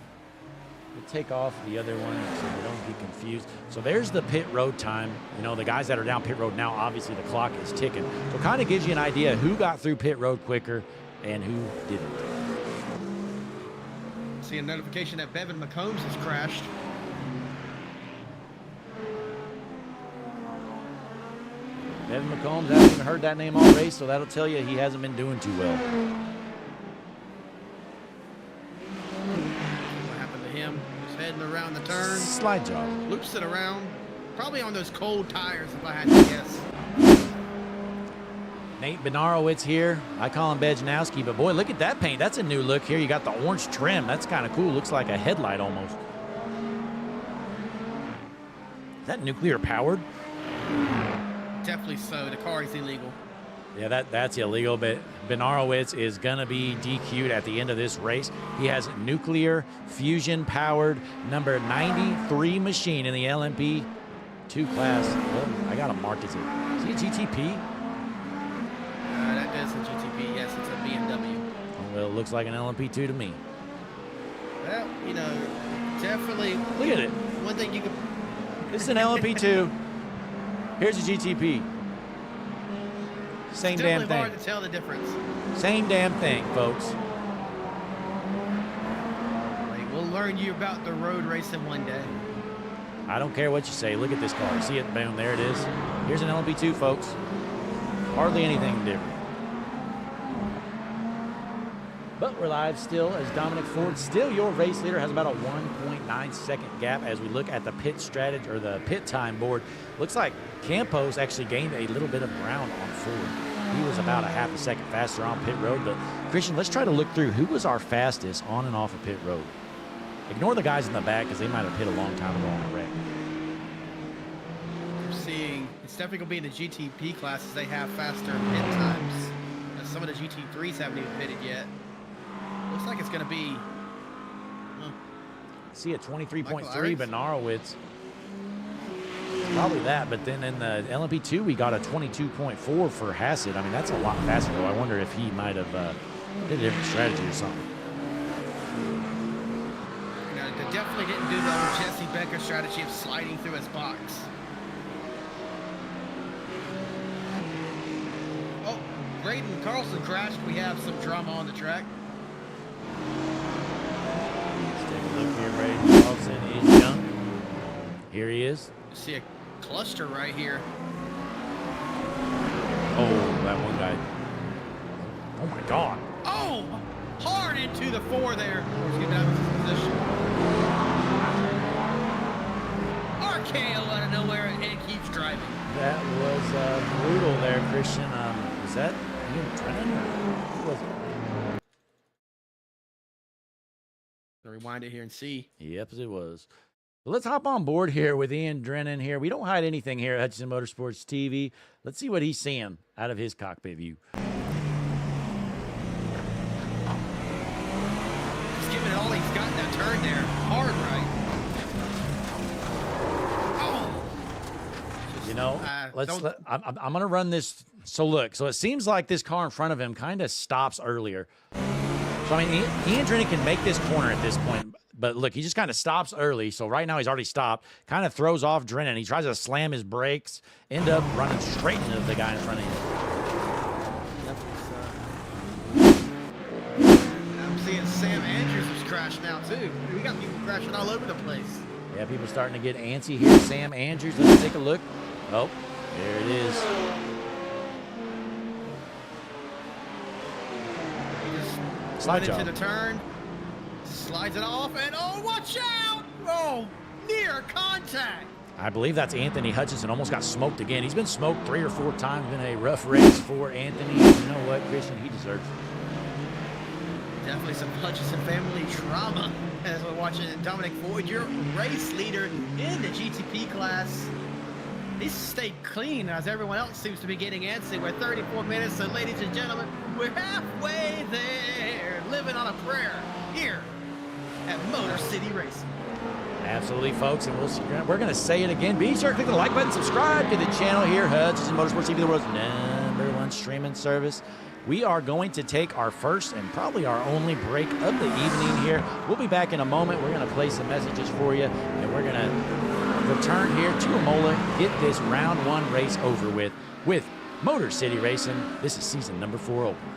We'll take off the other one so we don't be confused. So there's the pit road time. You know, the guys that are down pit road now, obviously the clock is ticking. So it kind of gives you an idea who got through pit road quicker and who didn't. See a notification that Bevan McCombs has crashed. Bevan McCombs, I haven't even heard that name all race, so that'll tell you he hasn't been doing too well. What happened to him? He's heading around the turn. Slide job. Loops it around. Probably on those cold tires, if I had to guess. Nate Benarowitz here. I call him Bedjanowski, but boy, look at that paint. That's a new look here. You got the orange trim. That's kind of cool. Looks like a headlight almost. Is that nuclear powered? Definitely so. The car is illegal. Yeah, that's illegal, but Benarowitz is going to be DQ'd at the end of this race. He has nuclear fusion powered number 93 machine in the LMP2 class. Well, I got him marked as a GTP. That is a GTP. Yes, it's a BMW. Oh, well, it looks like an LMP2 to me. Well, you know, definitely. Look at it. One thing you could. This is an LMP2. Here's a GTP. Same It's damn definitely thing. hard to tell the difference. Same damn thing, folks. Like, we'll learn you about the road racing one day. I don't care what you say. Look at this car. See it? Boom, there it is. Here's an LMP2, folks. Hardly anything different. But we're live still as Dominic Ford, still your race leader, has about a 1.9 second gap as we look at the pit strategy or the pit time board. Looks like Campos actually gained a little bit of ground on Ford. He was about a half a second faster on pit road. But Christian, let's try to look through who was our fastest on and off of pit road. Ignore the guys in the back because they might have hit a long time ago on a wreck. We're seeing it's definitely gonna be in the GTP classes. They have faster pit times. Some of the GT3s haven't even pitted yet. Looks like it's going to be... See a 23.3 Benarowitz. Probably that, but then in the LMP2, we got a 22.4 for Hassett. I mean, that's a lot faster, though. I wonder if he might have did a different strategy or something. No, they definitely didn't do the old Jesse Becker strategy of sliding through his box. Oh, Braden Carlson crashed. We have some drama on the track. Let's take a look here. Braden Carlson is young. Here he is. You see a cluster right here. Oh, that one guy. Oh, my God. Oh, hard into the 4 there. Let's get down to this position. RKO out of nowhere and keeps driving. That was brutal there, Christian. Was that Ian Drennan or who was it? Rewind it here and see. Yep, it was. So let's hop on board here with Ian Drennan here. We don't hide anything here at Hutchinson Motorsports TV. Let's see what he's seeing out of his cockpit view. Just giving it all he's got in that turn there. Hard right. Oh. You know, I'm going to run this. So look, so it seems like this car in front of him kind of stops earlier. So, I mean, Ian Drennan can make this corner at this point, but look, he just kind of stops early. So right now he's already stopped, kind of throws off Drennan. He tries to slam his brakes, end up running straight into the guy in front of him. I'm seeing Sam Andrews was crashing now too. We got people crashing all over the place. Yeah, people starting to get antsy here. Sam Andrews, let's take a look. Oh, there it is. Slide into the turn, slides it off, and oh, watch out! Oh, near contact. I believe that's Anthony Hutchinson. Almost got smoked again. He's been smoked 3 or 4 times. Been a rough race for Anthony. You know what, Christian? He deserves it. Definitely some Hutchinson family drama as we're watching Dominic Ford, your race leader in the GTP class. He's stayed clean as everyone else seems to be getting antsy. We're 34 minutes, so ladies and gentlemen, we're halfway there, living on a prayer here at Motor City Racing. Absolutely, folks, and we're going to say it again. Be sure to click the like button, subscribe to the channel here, Hutchinson Motorsports TV, the world's #1 streaming service. We are going to take our first and probably our only break of the evening here. We'll be back in a moment. We're going to play some messages for you, and we're going to return here to Imola, get this round 1 race over with Motor City Racing. This is season number 4 opener.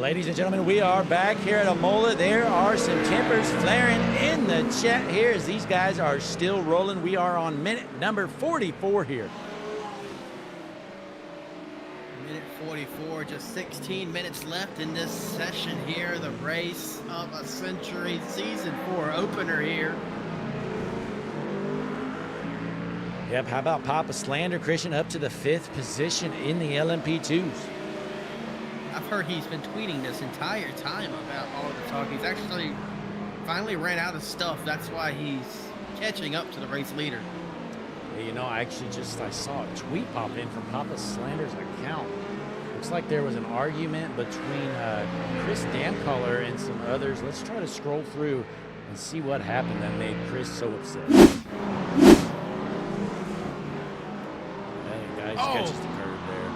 Ladies and gentlemen, we are back here at Imola. There are some tempers flaring in the chat here as these guys are still rolling. We are on minute number 44 here. Minute 44, just 16 minutes left in this session here. The race of a century, season 4 opener here. Yep, how about Papa Slander Christian up to the 5th position in the LMP2s? I've heard he's been tweeting this entire time about all of the talk. He's actually finally ran out of stuff. That's why he's catching up to the race leader. Yeah, you know, I saw a tweet pop in from Papa Slander's account. Looks like there was an argument between Chris Damcolor and some others. Let's try to scroll through and see what happened that made Chris so upset. Hey, guys, catches the curve there.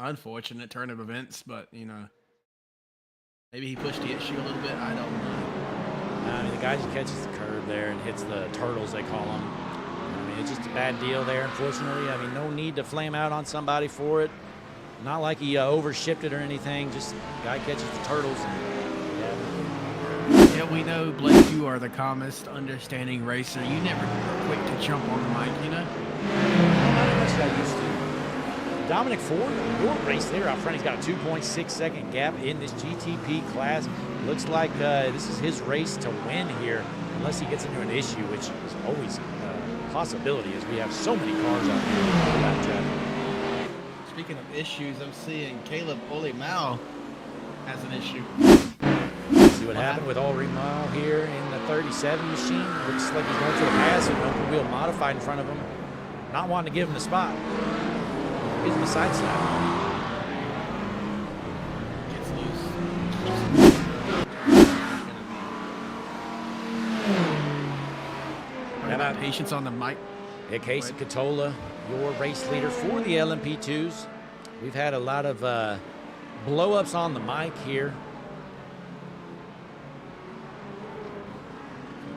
Unfortunate turn of events, but you know, maybe he pushed the issue a little bit. I don't know. I mean, the guy just catches the curve there and hits the turtles, they call them. I mean, it's just a bad deal there, unfortunately. I mean, no need to flame out on somebody for it. Not like he overshipped it or anything. Just the guy catches the turtles. And, yeah, we know, Blake, you are the calmest, understanding racer. You never quick to jump on the mic, you know? Not as much as I used to. Dominic Ford, your race there out front. He's got a 2.6 second gap in this GTP class. Looks like this is his race to win here, unless he gets into an issue, which is always a possibility, as we have so many cars out here. Speaking of issues, I'm seeing Caleb Olimau has an issue. See what happened with Ulrich Mile here in the 37 machine. Looks like he's going for the pass, and open wheel modified in front of him. Not wanting to give him the spot. Gives him a side slap. Gets loose. How about patience on the mic? Yeah, Casey Catola, your race leader for the LMP2s. We've had a lot of blow-ups on the mic here.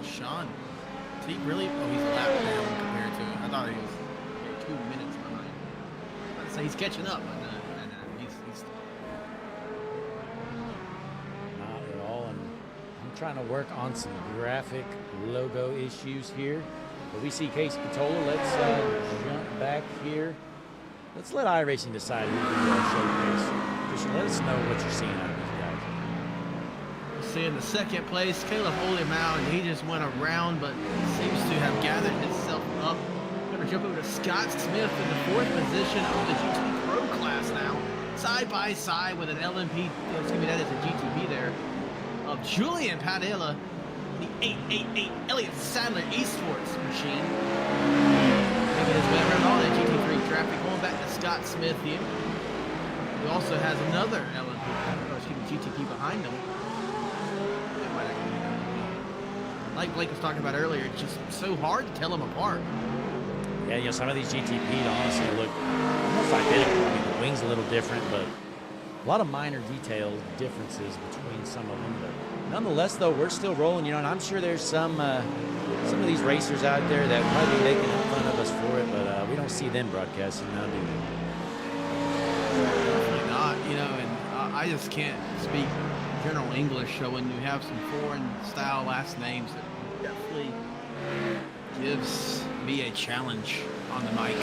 Sean, is he really? Oh, he's a lap down compared to. I thought he was 2 minutes behind. I'd say he's catching up. He's not at all. And I'm trying to work on some graphic logo issues here. But we see Casey Catola. Let's jump back here. Let's let iRacing decide who we showcase. Just let us know what you're seeing out of these guys. seeing the second place, Caleb Olimau, and he just went around, but seems to have gathered himself up. Going to jump over to Scott Smith in the 4th position of the GTP Pro class now, side by side with an LMP, excuse me, that is a GTP there, of Julian Padilla, the 888 Elliott Sadler Esports machine. Making his way around all that GT3 traffic, going back to Scott Smith here. He also has another LMP, GTP behind him. Like Blake was talking about earlier, it's just so hard to tell them apart. Yeah, you know, some of these GTPs honestly look almost identical. I mean, the wing's a little different, but a lot of minor detail differences between some of them. But nonetheless, though, we're still rolling, you know, and I'm sure there's some of these racers out there that might be making fun of us for it, but we don't see them broadcasting now, do we? Definitely not, you know, and I just can't speak general English, so when you have some foreign style last names, it definitely gives me a challenge on the mic.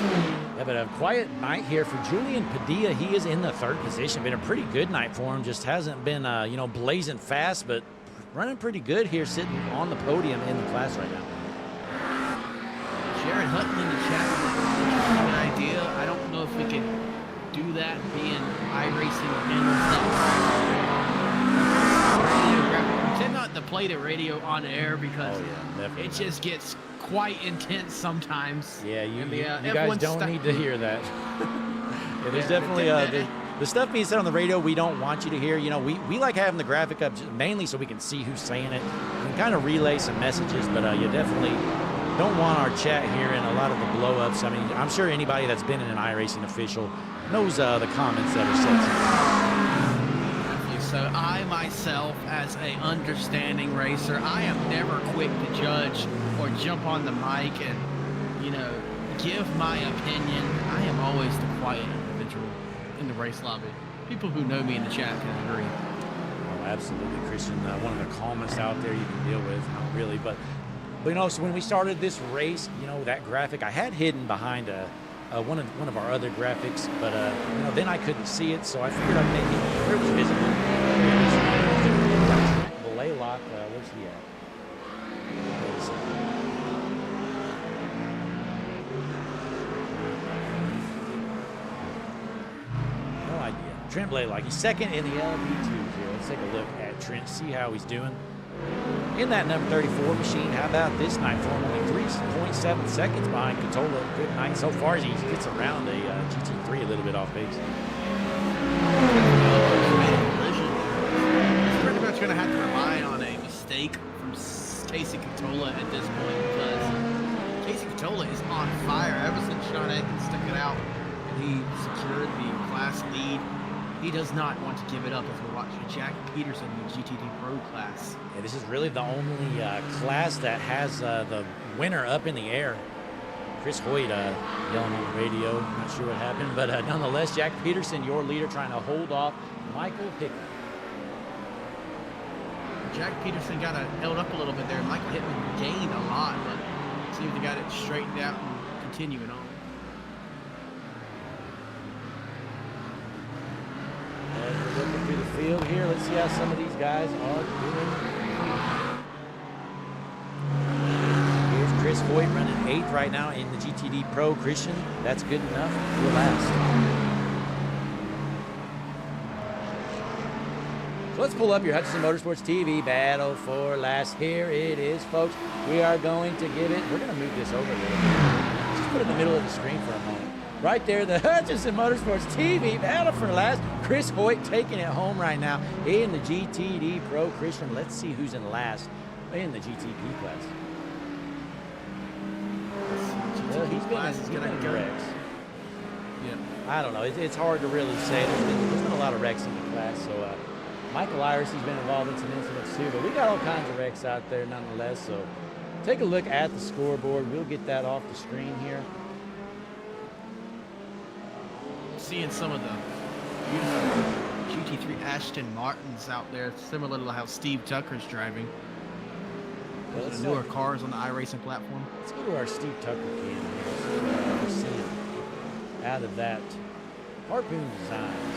Yeah, but a quiet night here for Julian Padilla. He is in the 3rd position. Been a pretty good night for him. Just hasn't been, you know, blazing fast, but running pretty good here, sitting on the podium in the class right now. Jared Hutton in the chat, interesting idea. I don't know if we can do that being iRacing and stuff. Pretend not to play the radio on air because it just gets quite intense sometimes. Yeah, you guys don't need to hear that. Yeah, there's definitely the stuff being said on the radio we don't want you to hear. You know, we like having the graphic up mainly so we can see who's saying it and kind of relay some messages, but you definitely don't want our chat hearing a lot of the blow-ups. I mean, I'm sure anybody that's been in an iRacing official knows the comments that are said. So I myself, as a understanding racer, I am never quick to judge or jump on the mic and, you know, give my opinion. I am always the quiet individual. in the race lobby. People who know me in the chat can agree. Oh, absolutely, Christian. One of the calmest out there you can deal with. Not really, but you know, so when we started this race, you know, that graphic I had hidden behind one of our other graphics, but you know, then I couldn't see it, so I figured I'd make it where it was visible. Blaylock, where's he at? No idea. Trent Blaylock, he's second in the LP2s here. Let's take a look at Trent, see how he's doing. In that number 34 machine, how about this night for him? Only 3.7 seconds behind Catola. Good night so far as he gets around a GT3 a little bit off base. He's pretty much going to have to rely on a mistake from Casey Catola at this point because Casey Catola is on fire ever since Sean Atkins stuck it out and he secured the class lead. He does not want to give it up as we're watching Jack Peterson in the GTD Pro class. Yeah, this is really the only class that has the winner up in the air. Chris Hoyt yelling on the radio. Not sure what happened, but nonetheless, Jack Peterson, your leader, trying to hold off Michael Hickman. Jack Peterson got held up a little bit there. Michael Hickman gained a lot, but seems to got it straightened out and continuing on. As we're looking through the field here, let's see how some of these guys are doing. Here's Chris Hoyt running 8th right now in the GTD Pro. Christian, that's good enough for last. So let's pull up your Hutchinson Motorsports TV battle for last. Here it is, folks. We are going to give it. We're going to move this over a little bit. Just put it in the middle of the screen for a moment. Right there, the Hutchinson Motorsports TV battle for last. Chris Hoyt taking it home right now in the GTD Pro. Christian, let's see who's in last in the GTP class. Well, he's been in wrecks. Yeah. I don't know. It's hard to really say. There's been a lot of wrecks in the class. So Michael iRacing's been involved in some incidents too. But we got all kinds of wrecks out there nonetheless. So take a look at the scoreboard. We'll get that off the screen here. Seeing some of the beautiful GT3 Aston Martins out there, similar to how Steve Tucker's driving. Well, Those are newer cars on the iRacing platform. Let's go to our Steve Tucker cam here. We're seeing out of that Harpoon Designs.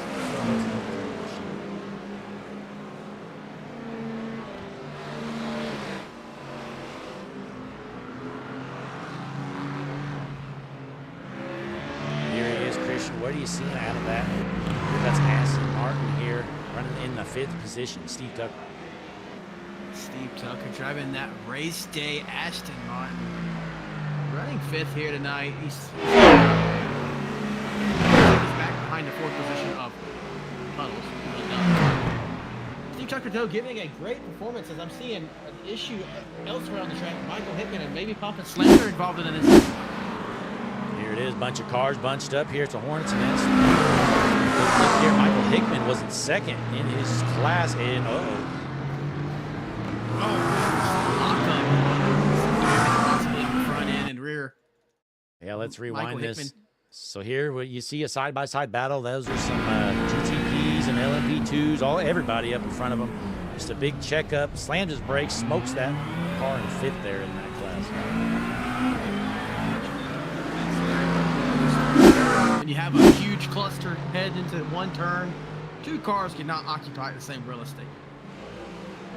What are you seeing out of that? That's Aston Martin here running in the 5th position. Steve Tucker. Steve Tucker driving that race day Aston Martin. Running 5th here tonight. He's back behind the 4th position of Puddles. Steve Tucker, though, giving a great performance as I'm seeing an issue elsewhere on the track. Michael Hickman and maybe Papa Slander involved in this. Here it is, bunch of cars bunched up here. It's a Hornets nest. Look here, Michael Hickman was in 2nd in his class, and front end and rear. Yeah, let's rewind Michael this. Hickman. So here, what you see a side-by-side battle. Those are some GTPs and LMP2s, everybody up in front of them. Just a big checkup. Slams his brakes, smokes that car in 5th there in that class. When you have a huge cluster head into one turn, 2 cars cannot occupy the same real estate.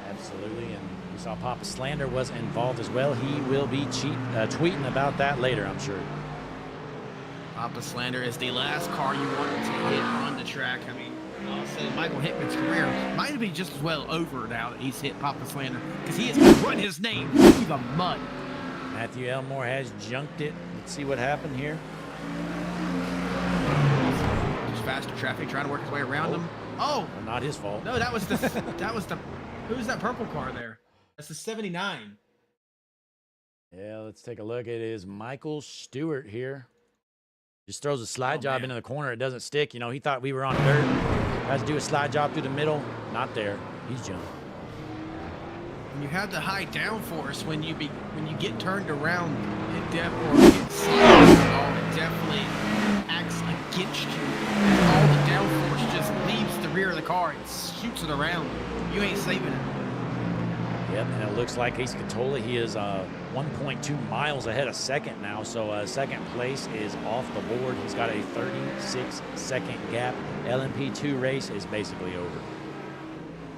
Absolutely, and we saw Papa Slander was involved as well. He will be tweeting about that later, I'm sure. Papa Slander is the last car you want to hit on the track. I mean, I'll say Michael Hickman's career might be just as well over now that he's hit Papa Slander because he has been running his name through the mud. Matthew Elmore has junked it. Let's see what happened here. Faster traffic trying to work his way around him. Oh, well, not his fault. No, that was the who's that purple car there? That's the 79. Yeah, let's take a look. It is Michael Stewart here. Just throws a slide job into the corner. It doesn't stick. You know, he thought we were on dirt. Has to do a slide job through the middle. Not there. He's jumping. When you have the high downforce, when you get turned around, it definitely acts against you. All the car and shoots it around, you ain't saving it. Yep, and it looks like Ace Catola, he is 1.2 miles ahead of second now, so second place is off the board. He's got a 36-second gap. LMP2 race is basically over.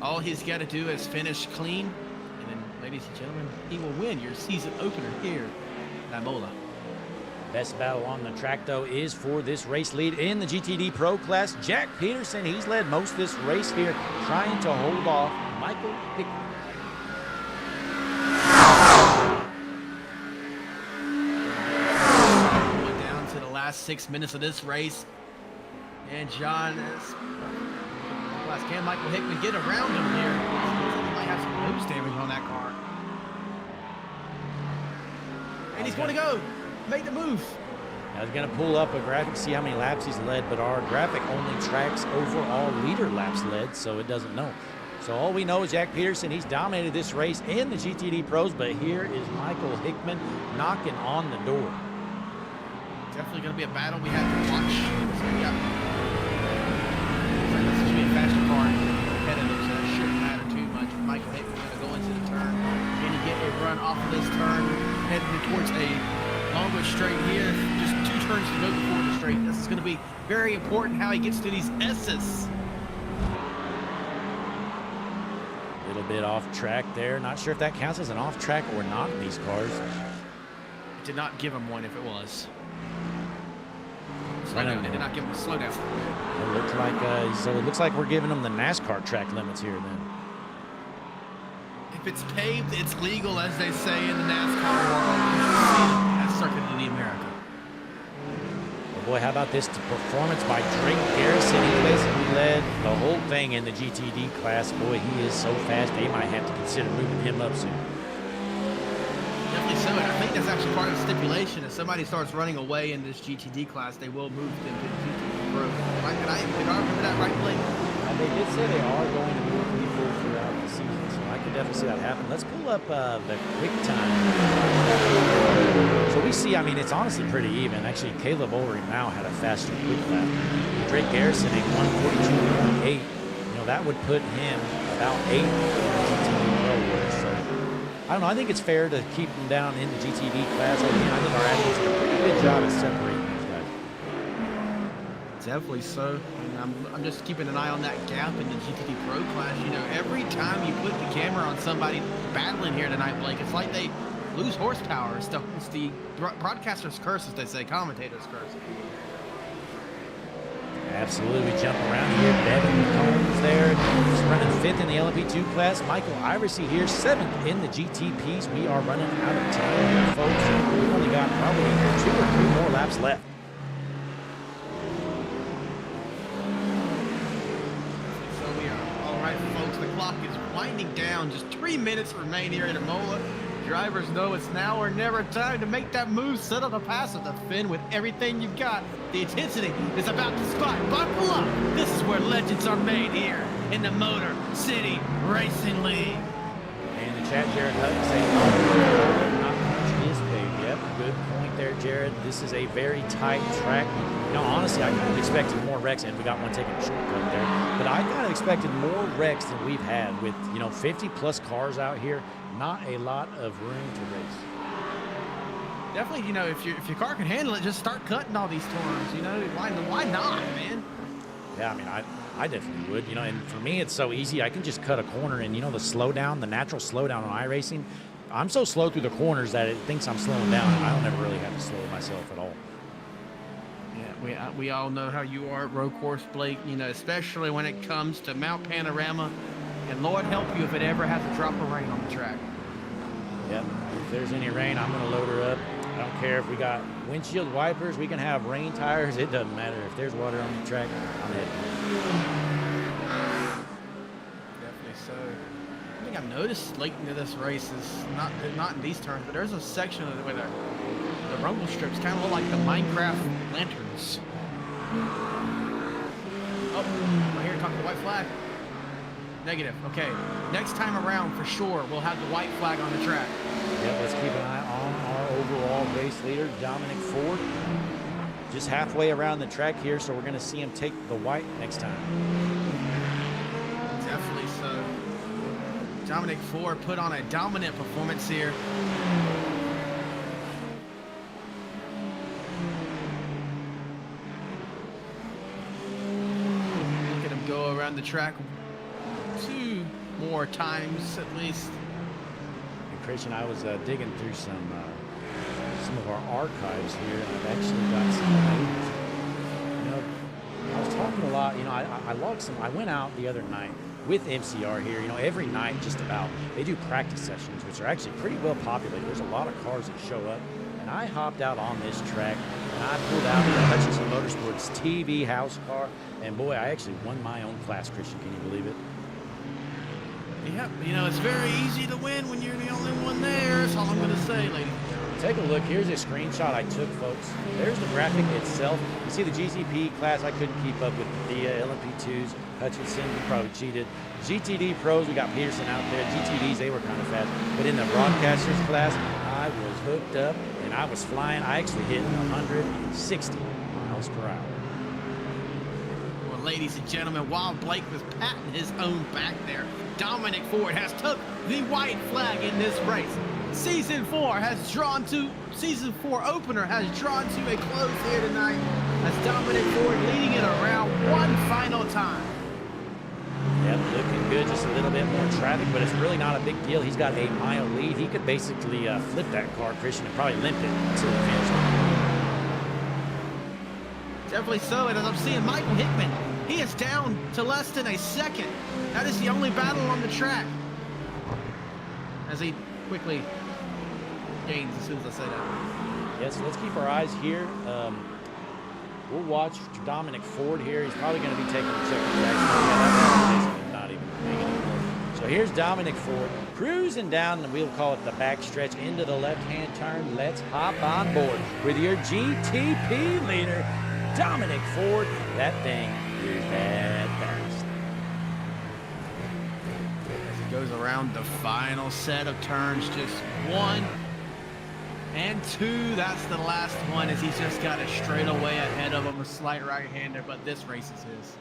All he's got to do is finish clean, and then, ladies and gentlemen, he will win your season opener here at Imola. Best battle on the track, though, is for this race lead in the GTD Pro class. Jack Peterson, he's led most of this race here, trying to hold off Michael Hickman. Down to the last 6 minutes of this race, and John is... Can Michael Hickman get around him here? He might have some nose damage on that car. And he's going to go. Make the move. I was going to pull up a graphic to see how many laps he's led, but our graphic only tracks overall leader laps led, so it doesn't know. So all we know is Jack Peterson, he's dominated this race in the GTD Pros, but here is Michael Hickman knocking on the door. Definitely going to be a battle we have to watch. So, yeah. This should be a faster car ahead of him, so it shouldn't matter too much. Michael Hickman going to go into the turn. Can he get a run off of this turn, heading towards a longer straight here? Just 2 turns to go before the straight. This is going to be very important how he gets to these S's. A little bit off track there. Not sure if that counts as an off track or not in these cars. It did not give him one if it was. Slow down. It did not give him a slow down. It looks like so it looks like we're giving them the NASCAR track limits here then. If it's paved, it's legal, as they say in the NASCAR world. That's circuit in the America. Well, boy, how about this performance by Drake Garrison? He basically led the whole thing in the GTD class. Boy, he is so fast, they might have to consider moving him up soon. Definitely so, and I think that's actually part of the stipulation. If somebody starts running away in this GTD class, they will move them to the GTD Pro. Did I remember that right, Blake? They did say they are going to move people throughout the season, so I could definitely see that happen. Let's pull up the quick time. So we see, I mean, it's honestly pretty even. Actually, Caleb Ulrich now had a faster quick lap. Drake Garrison a 142.8. You know, that would put him about 8 in the GTD Pro. So I don't know. I think it's fair to keep them down in the GTD class. Again, I think our athletes did a pretty good job at separating these guys. Definitely so. And I'm just keeping an eye on that gap in the GTD Pro class. You know, every time you put the camera on somebody battling here tonight, Blake, it's like they lose horsepower. It's the broadcaster's curse, as they say, commentator's curse. Absolutely, jump around here. Devin Combs there, he's running 5th in the LMP2 class. Michael Iverson here, 7th in the GTPs. We are running out of time here, folks. We've only got probably 2 or 3 more laps left. So we are all right, folks. The clock is winding down. Just 3 minutes remain here at Imola. Drivers know it's now or never time to make that move, settle the pass of the fin with everything you've got. The intensity is about to spot. Buckle up. This is where legends are made here in the Motor City Racing League. And the chat, Jared Hutton saying, not much is paved. Yep, good point there, Jared. This is a very tight track. You know, honestly, I kind of expected more wrecks, and we got one taking a shortcut there. But I kind of expected more wrecks than we've had with, 50-plus cars out here. Not a lot of room to race. Definitely, if your car can handle it, just start cutting all these turns. Why not, man? Yeah, I mean, I definitely would. And for me, it's so easy. I can just cut a corner, and the slowdown, the natural slowdown on iRacing, I'm so slow through the corners that it thinks I'm slowing down, and I don't ever really have to slow myself at all. Yeah, we all know how you are at road course, Blake. Especially when it comes to Mount Panorama. And Lord help you if it ever has a drop of rain on the track. Yep. If there's any rain, I'm going to load her up. I don't care if we got windshield wipers. We can have rain tires. It doesn't matter. If there's water on the track, I'm heading. Definitely so. I think I've noticed late into this race is not in these turns, but there's a section of where the rumble strips kind of look like the Minecraft lanterns. Oh, right here, talking the white flag. Negative. Okay. Next time around, for sure, we'll have the white flag on the track. Yeah, let's keep an eye on our overall race leader, Dominic Ford. Just halfway around the track here, so we're going to see him take the white next time. Definitely so. Dominic Ford put on a dominant performance here. Look at him go around the track 2 more times at least. And Christian, I was digging through some of our archives here, and I've actually got some photos. You know, I was talking a lot. You know, I logged some. I went out the other night with MCR here. You know, every night just about they do practice sessions, which are actually pretty well populated. There's a lot of cars that show up, and I hopped out on this track and I pulled out the Hutchinson Motorsports TV house car, and boy, I actually won my own class. Christian, can you believe it? Yep, you know, it's very easy to win when you're the only one there. That's all I'm going to say, ladies. Take a look. Here's a screenshot I took, folks. There's the graphic itself. You see the GTP class, I couldn't keep up with the LMP2s. Hutchinson, we probably cheated. GTD pros, we got Peterson out there. GTDs, they were kind of fast. But in the broadcasters class, I was hooked up and I was flying. I actually hit 160 miles per hour. Well, ladies and gentlemen, while Blake was patting his own back there, Dominic Ford has took the white flag in this race. Season 4 opener has drawn to a close here tonight as Dominic Ford leading it around one final time. Yep, looking good, just a little bit more traffic, but it's really not a big deal. He's got a mile lead. He could basically flip that car, Christian, and probably limp it until the finish line. Definitely so, and as I'm seeing Michael Hickman, he is down to less than a second. That is the only battle on the track. As he quickly gains as soon as I say that. Yeah, so let's keep our eyes here. We'll watch Dominic Ford here. He's probably going to be taking the checkered flag. Yeah, not even making it. So here's Dominic Ford cruising down, and we'll call it the backstretch into the left-hand turn. Let's hop on board with your GTP leader, Dominic Ford. That thing is that fast. As he goes around the final set of turns, just 1 and 2. That's the last one, as he's just got a straightaway ahead of him, a slight right-hander, but this race is his.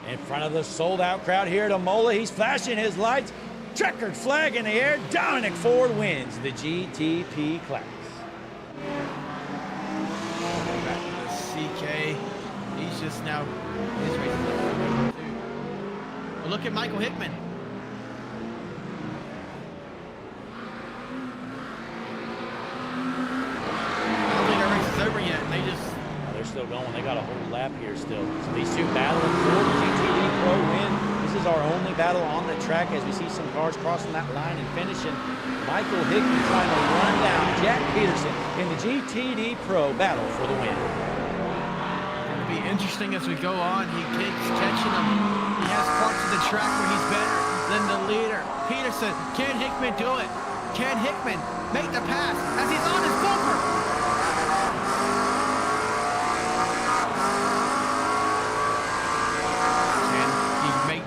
In front of the sold-out crowd here at Imola, he's flashing his lights. Checkered flag in the air. Dominic Ford wins the GTP class. Back to the CK. He's just now his race is up to 2. Well, look at Michael Hickman. I don't think our race is over yet. They're still going. They got a whole lap here still. So these two battling for the GTD Pro win. This is our only battle on the track as we see some cars crossing that line and finishing. Michael Hickman trying to run down Jack Peterson in the GTD Pro battle for the win. It'll be interesting as we go on. He keeps catching him. He has parts of the track where he's better than the leader. Peterson, can Hickman do it? Can Hickman make the pass as he's on his bumper?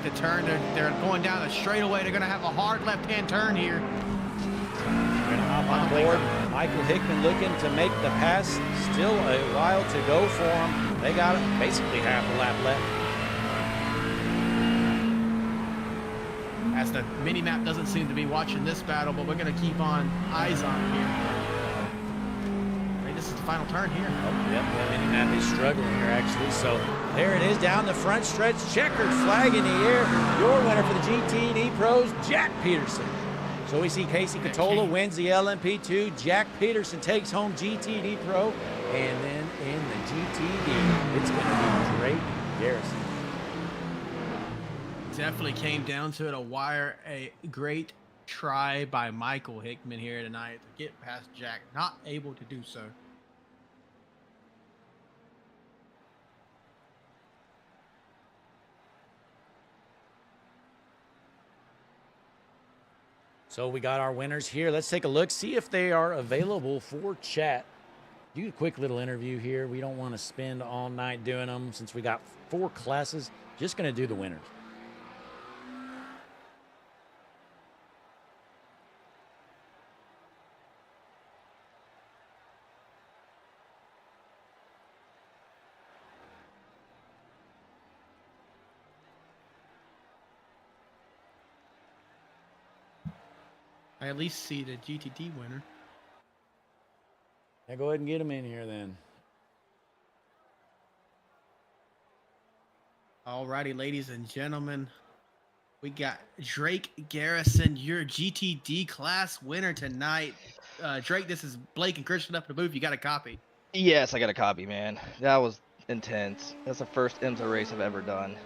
The turn, they're going down a straightaway. They're going to have a hard left-hand turn here. We're going to hop on board. Michael Hickman looking to make the pass. Still a while to go for him. They got basically half a lap left. As the mini-map doesn't seem to be watching this battle, but we're going to keep on eyes on it here. This is the final turn here. Oh, yep, the mini-map is struggling here, actually. So there it is down the front stretch. Checkered flag in the air. Your winner for the GTD Pros, Jack Peterson. So we see Casey Catola wins the LMP2. Jack Peterson takes home GTD Pro. And then in the GTD, it's going to be Drake Garrison. Definitely came down to it. A great try by Michael Hickman here tonight to get past Jack. Not able to do so. So we got our winners here. Let's take a look, see if they are available for chat. Do a quick little interview here. We don't want to spend all night doing them since we got 4 classes. Just going to do the winners. I at least see the GTD winner. Yeah, go ahead and get him in here then. Alrighty, ladies and gentlemen, we got Drake Garrison, your GTD class winner tonight. Drake, this is Blake and Christian up in the booth. You got a copy. Yes, I got a copy, man. That was intense. That's the first IMSA race I've ever done.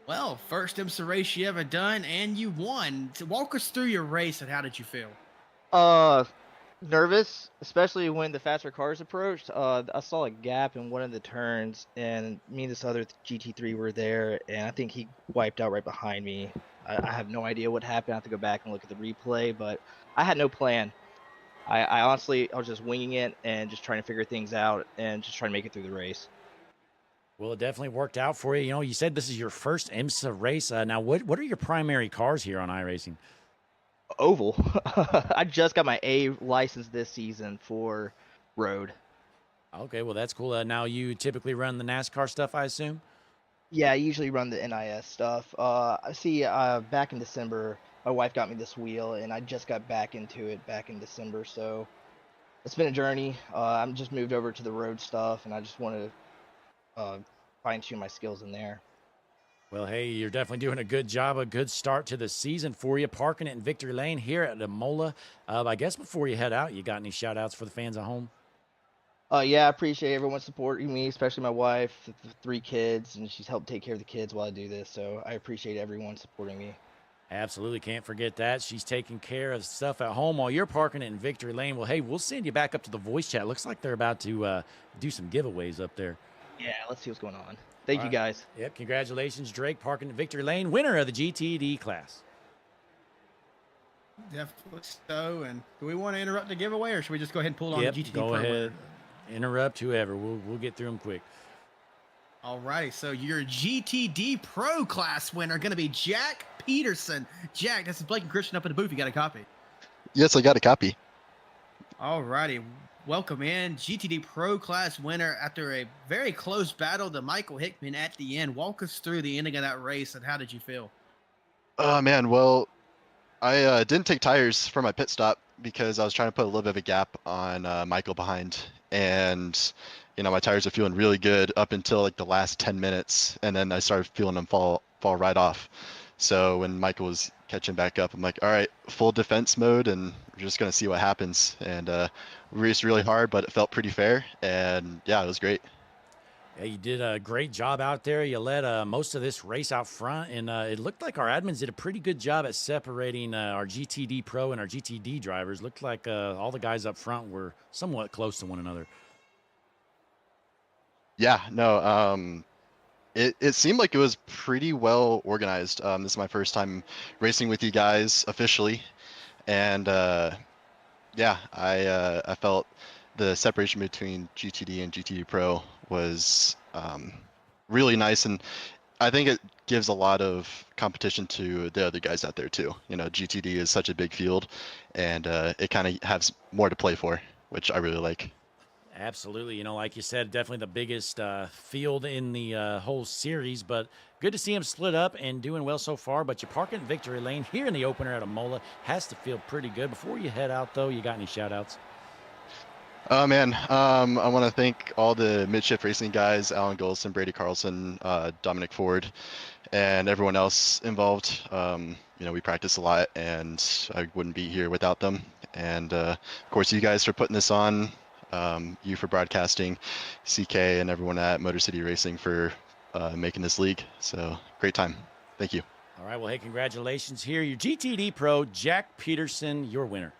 Well, first IMSA race you ever done, and you won. To walk us through your race and how did you feel? Nervous, especially when the faster cars approached. I saw a gap in one of the turns, and me and this other GT3 were there, and I think he wiped out right behind me. I have no idea what happened. I have to go back and look at the replay, but I had no plan. I honestly, I was just winging it and just trying to figure things out and just trying to make it through the race. Well, it definitely worked out for you. You know, you said this is your first IMSA race. Now, what are your primary cars here on iRacing? Oval. I just got my A license this season for road. Okay, well, that's cool. Now, you typically run the NASCAR stuff, I assume? Yeah, I usually run the NIS stuff. I see, back in December, my wife got me this wheel, and I just got back into it back in December, so it's been a journey. I'm just moved over to the road stuff, and I just want to fine-tune my skills in there. Well, hey, you're definitely doing a good job, a good start to the season for you, parking it in Victory Lane here at Imola. I guess before you head out, you got any shout-outs for the fans at home? Yeah, I appreciate everyone supporting me, especially my wife, the 3 kids, and she's helped take care of the kids while I do this, so I appreciate everyone supporting me. Absolutely, can't forget that. She's taking care of stuff at home while you're parking it in Victory Lane. Well, hey, we'll send you back up to the voice chat. Looks like they're about to do some giveaways up there. Yeah, let's see what's going on. Thank you, guys. Yep, congratulations, Drake, parking at Victory Lane, winner of the GTD class. Definitely so. And do we want to interrupt the giveaway, or should we just go ahead and pull on Yep, the GTD go Pro ahead. winner? Interrupt whoever. We'll get through them quick. Alrighty, so your GTD Pro class winner going to be Jack Peterson. Jack, this is Blake and Christian up in the booth. You got a copy? Yes, I got a copy. Alrighty, welcome in. GTD Pro class winner after a very close battle to Michael Hickman at the end. Walk us through the ending of that race and how did you feel? Oh man, well, I didn't take tires for my pit stop because I was trying to put a little bit of a gap on Michael behind, and you know my tires are feeling really good up until like the last 10 minutes, and then I started feeling them fall right off. So when Michael was catching back up, I'm like, all right, full defense mode, and we're just gonna see what happens. And we raced really hard, but it felt pretty fair, and yeah, it was great. Yeah, you did a great job out there. You led most of this race out front, and it looked like our admins did a pretty good job at separating our GTD Pro and our GTD drivers. Looked like all the guys up front were somewhat close to one another. Yeah, no, it seemed like it was pretty well organized. This is my first time racing with you guys officially, and yeah, I felt the separation between GTD and GTD Pro was really nice, and I think it gives a lot of competition to the other guys out there too. You know, GTD is such a big field, and it kind of has more to play for, which I really like. Absolutely. You know, like you said, definitely the biggest field in the whole series, but good to see him split up and doing well so far. But you park in Victory Lane here in the opener at Imola. Has to feel pretty good. Before you head out, though, you got any shout-outs? Oh man, I want to thank all the midship racing guys, Alan Golson, Brady Carlson, Dominic Ford, and everyone else involved. You know, we practice a lot, and I wouldn't be here without them. And of course, you guys for putting this on, you for broadcasting, CK, and everyone at Motor City Racing for making this league. So great time. Thank you. All right, well, hey, congratulations here. Your GTD Pro, Jack Peterson, your winner.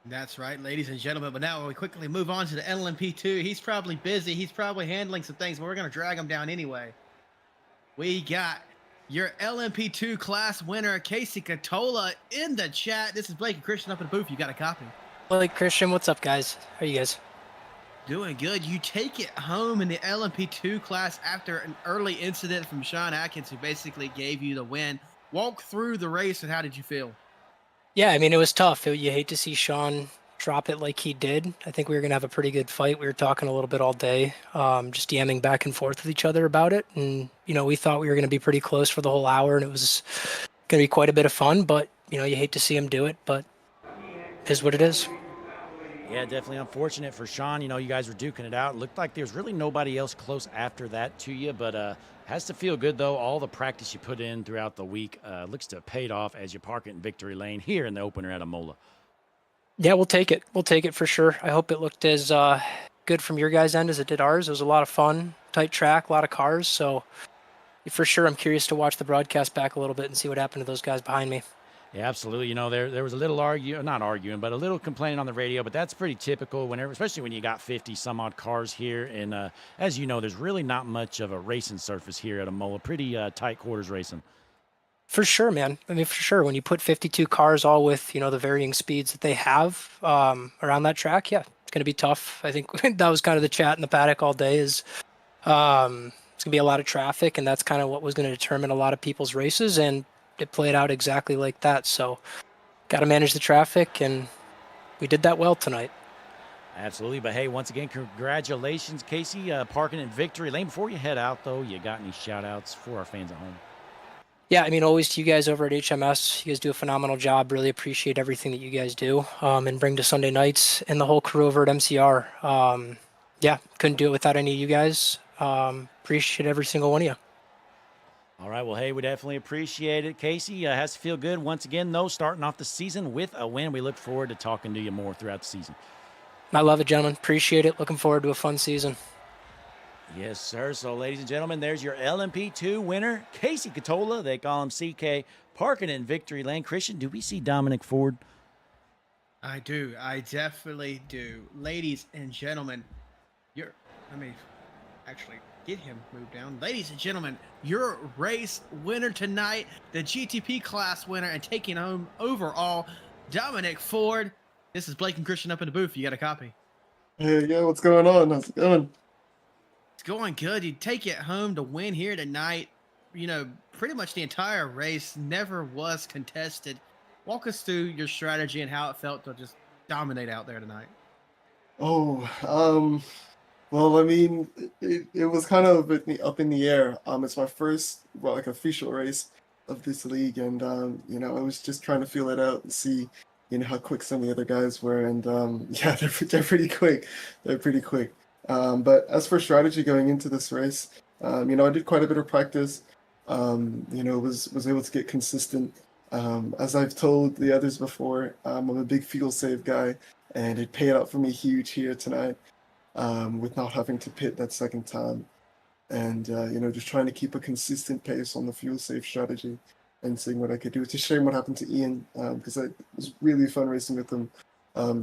That's right, ladies and gentlemen. But now we quickly move on to the LMP2. He's probably busy. He's probably handling some things, but we're going to drag him down anyway. We got your LMP2 class winner, Casey Catola, in the chat. This is Blake and Christian up in the booth. You got a copy. Blake, Christian, what's up, guys? How are you guys? Doing good. You take it home in the LMP2 class after an early incident from Sean Atkins, who basically gave you the win. Walk through the race, and how did you feel? Yeah, I mean, it was tough. You hate to see Sean drop it like he did. I think we were going to have a pretty good fight. We were talking a little bit all day, just DMing back and forth with each other about it. And, you know, we thought we were going to be pretty close for the whole hour, and it was Going to be quite a bit of fun, but you hate to see him do it, but it is what it is. Yeah, definitely unfortunate for Sean. You guys were duking it out. It looked like there's really nobody else close after that to you, but has to feel good, though. All the practice you put in throughout the week looks to have paid off as you park it in victory lane here in the opener at Imola. Yeah, we'll take it. We'll take it for sure. I hope it looked as good from your guys' end as it did ours. It was a lot of fun, tight track, a lot of cars. So for sure, I'm curious to watch the broadcast back a little bit and see what happened to those guys behind me. Yeah, absolutely. There was a little not arguing, but a little complaining on the radio, but that's pretty typical whenever, especially when you got 50 some odd cars here. And as you know, there's really not much of a racing surface here at Imola. Pretty tight quarters racing. For sure, man. I mean, for sure. When you put 52 cars all with, the varying speeds that they have around that track, yeah, it's going to be tough. I think that was kind of the chat in the paddock all day is it's going to be a lot of traffic, and that's kind of what was going to determine a lot of people's races. And it played out exactly like that. So got to manage the traffic, and we did that well tonight. Absolutely. But hey, once again, congratulations, Casey, parking in victory lane. Before you head out, though, you got any shout outs for our fans at home? Yeah, I mean, always to you guys over at HMS. You guys do a phenomenal job. Really appreciate everything that you guys do and bring to Sunday nights, and the whole crew over at MCR. Yeah, couldn't do it without any of you guys. Appreciate every single one of you. All right. Well, hey, we definitely appreciate it. Casey, has to feel good once again, though, starting off the season with a win. We look forward to talking to you more throughout the season. I love it, gentlemen. Appreciate it. Looking forward to a fun season. Yes, sir. So, ladies and gentlemen, there's your LMP2 winner, Casey Catola. They call him CK, parking in victory lane. Christian, do we see Dominic Ford? I do. I definitely do. Ladies and gentlemen, let me actually get him moved down. Ladies and gentlemen, your race winner tonight, the GTP class winner, and taking home overall, Dominic Ford. This is Blake and Christian up in the booth. You got a copy? Hey, yeah, what's going on? How's it going? It's going good. You take it home to win here tonight. Pretty much the entire race never was contested. Walk us through your strategy and how it felt to just dominate out there tonight. Well, I mean, it was kind of up in the air. It's my first, official race of this league, and I was just trying to feel it out and see, how quick some of the other guys were, and yeah, they're pretty quick. They're pretty quick. But as for strategy going into this race, I did quite a bit of practice. Was able to get consistent. As I've told the others before, I'm a big fuel save guy, and it paid out for me huge here tonight. With not having to pit that second time, and just trying to keep a consistent pace on the fuel safe strategy and seeing what I could do. It's a shame what happened to Ian, because it was really fun racing with him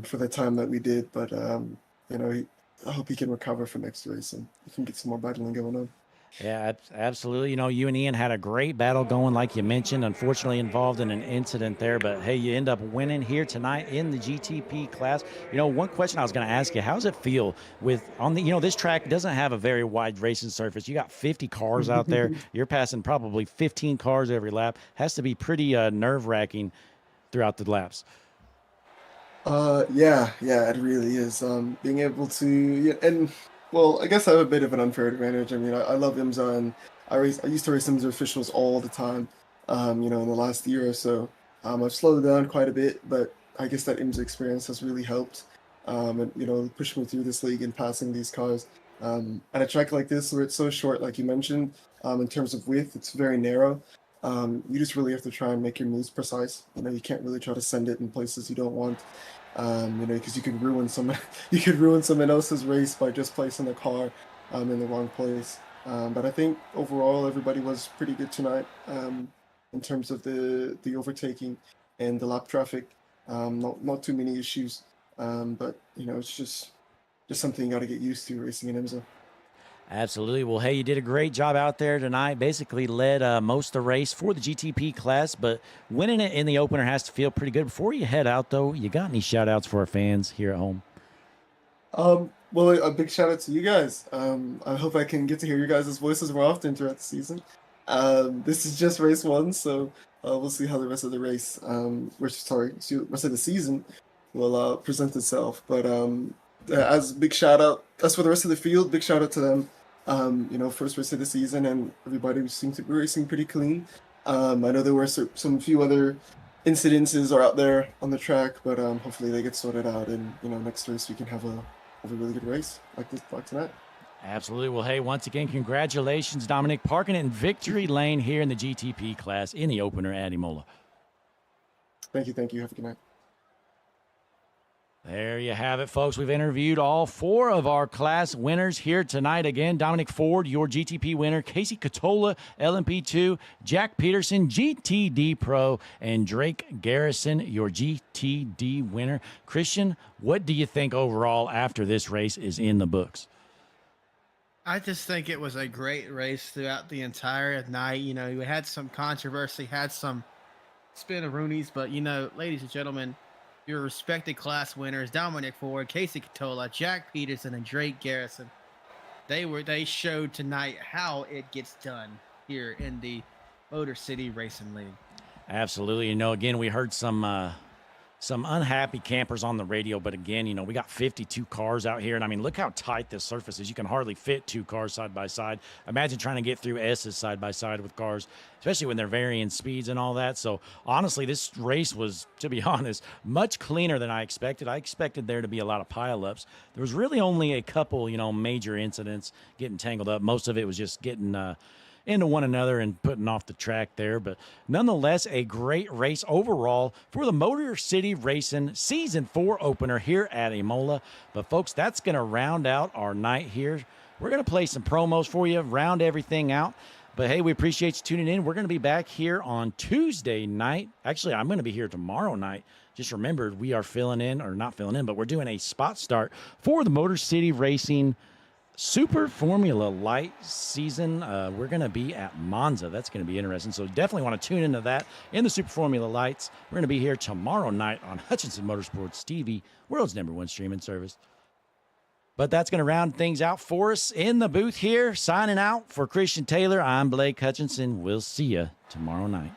for the time that we did, but I hope he can recover for next race and we can get some more battling going on. Yeah, absolutely. You and Ian had a great battle going, like you mentioned. Unfortunately, involved in an incident there, but hey, you end up winning here tonight in the GTP class. One question I was going to ask you: how does it feel this track doesn't have a very wide racing surface? You got 50 cars out there. You're passing probably 15 cars every lap. Has to be pretty nerve-wracking throughout the laps. Yeah, it really is. Being able to, and well, I guess I have a bit of an unfair advantage. I mean, I love IMSA, and I used to race IMSA officials all the time. In the last year or so, I've slowed down quite a bit, but I guess that IMSA experience has really helped. And push me through this league and passing these cars. At a track like this, where it's so short, like you mentioned, in terms of width, it's very narrow. You just really have to try and make your moves precise. You can't really try to send it in places you don't want. Because you could ruin someone else's race by just placing the car in the wrong place. But I think overall everybody was pretty good tonight in terms of the overtaking and the lap traffic. Not too many issues, but it's just something you got to get used to racing in IMSA. Absolutely. Well, hey, you did a great job out there tonight. Basically led most of the race for the GTP class, but winning it in the opener has to feel pretty good. Before you head out, though, you got any shout-outs for our fans here at home? Well, a big shout-out to you guys. I hope I can get to hear your guys' voices more often throughout the season. This is just race one, so we'll see how the rest of the rest of the season will present itself. But as big shout-out, as for the rest of the field, big shout-out to them. First race of the season, and everybody seemed to be racing pretty clean. I know there were some few other incidences are out there on the track, but hopefully they get sorted out, and next race we can have a really good race like tonight. Absolutely. Well, hey, once again, congratulations, Dominic, parking in victory lane here in the GTP class in the opener at Imola. Thank you. Have a good night. There you have it, folks. We've interviewed all 4 of our class winners here tonight. Again, Dominic Ford, your GTP winner, Casey Catola, LMP2, Jack Peterson, GTD Pro, and Drake Garrison, your GTD winner. Christian, what do you think overall after this race is in the books? I just think it was a great race throughout the entire night. We had some controversy, had some spin-a-roonies, but, ladies and gentlemen, your respected class winners, Dominic Ford, Casey Catola, Jack Peterson, and Drake Garrison. They showed tonight how it gets done here in the Motor City Racing League. Absolutely. Again, we heard some unhappy campers on the radio, but again, we got 52 cars out here, and I mean, look how tight this surface is. You can hardly fit 2 cars side by side. Imagine trying to get through S's side by side with cars, especially when they're varying speeds and all that. So honestly, this race was, to be honest, much cleaner than I expected. I expected there to be a lot of pileups. There was really only a couple, major incidents getting tangled up. Most of it was just getting into one another and putting off the track there. But nonetheless, a great race overall for the Motor City Racing Season 4 opener here at Imola. But folks, that's going to round out our night here. We're going to play some promos for you, round everything out. But hey, we appreciate you tuning in. We're going to be back here on Tuesday night. Actually, I'm going to be here tomorrow night. Just remember, we are not filling in, but we're doing a spot start for the Motor City Racing Super Formula Light season. We're going to be at Monza. That's going to be interesting. So definitely want to tune into that in the Super Formula Lights. We're going to be here tomorrow night on Hutchinson Motorsports TV, world's #1 streaming service. But that's going to round things out for us in the booth here. Signing out for Christian Taylor, I'm Blake Hutchinson. We'll see you tomorrow night.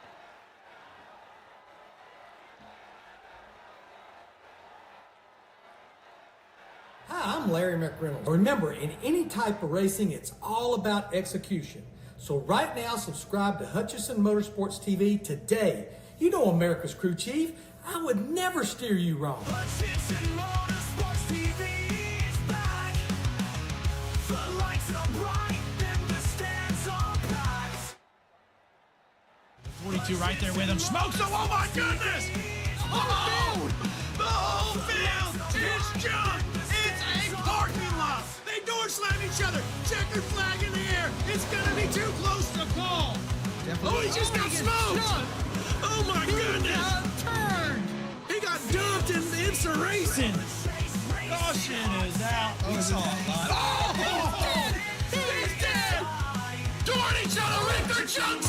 Hi, I'm Larry McReynolds. Remember, in any type of racing, it's all about execution. So right now, subscribe to Hutchinson Motorsports TV today. America's crew chief, I would never steer you wrong. Hutchinson Motorsports TV is back. The lights are bright and the stands are packed. 42 right there with him. Smokes him. Oh my goodness! Oh! The whole field is junk! It's a parking lot! They door slam each other! Checkered flag in the air! It's gonna be too close to call! Oh, he just got smoked! Oh my goodness! He got dumped in IMSA Racing! Caution is out. We saw a lot. Oh! He's dead! Toward each other with their chunks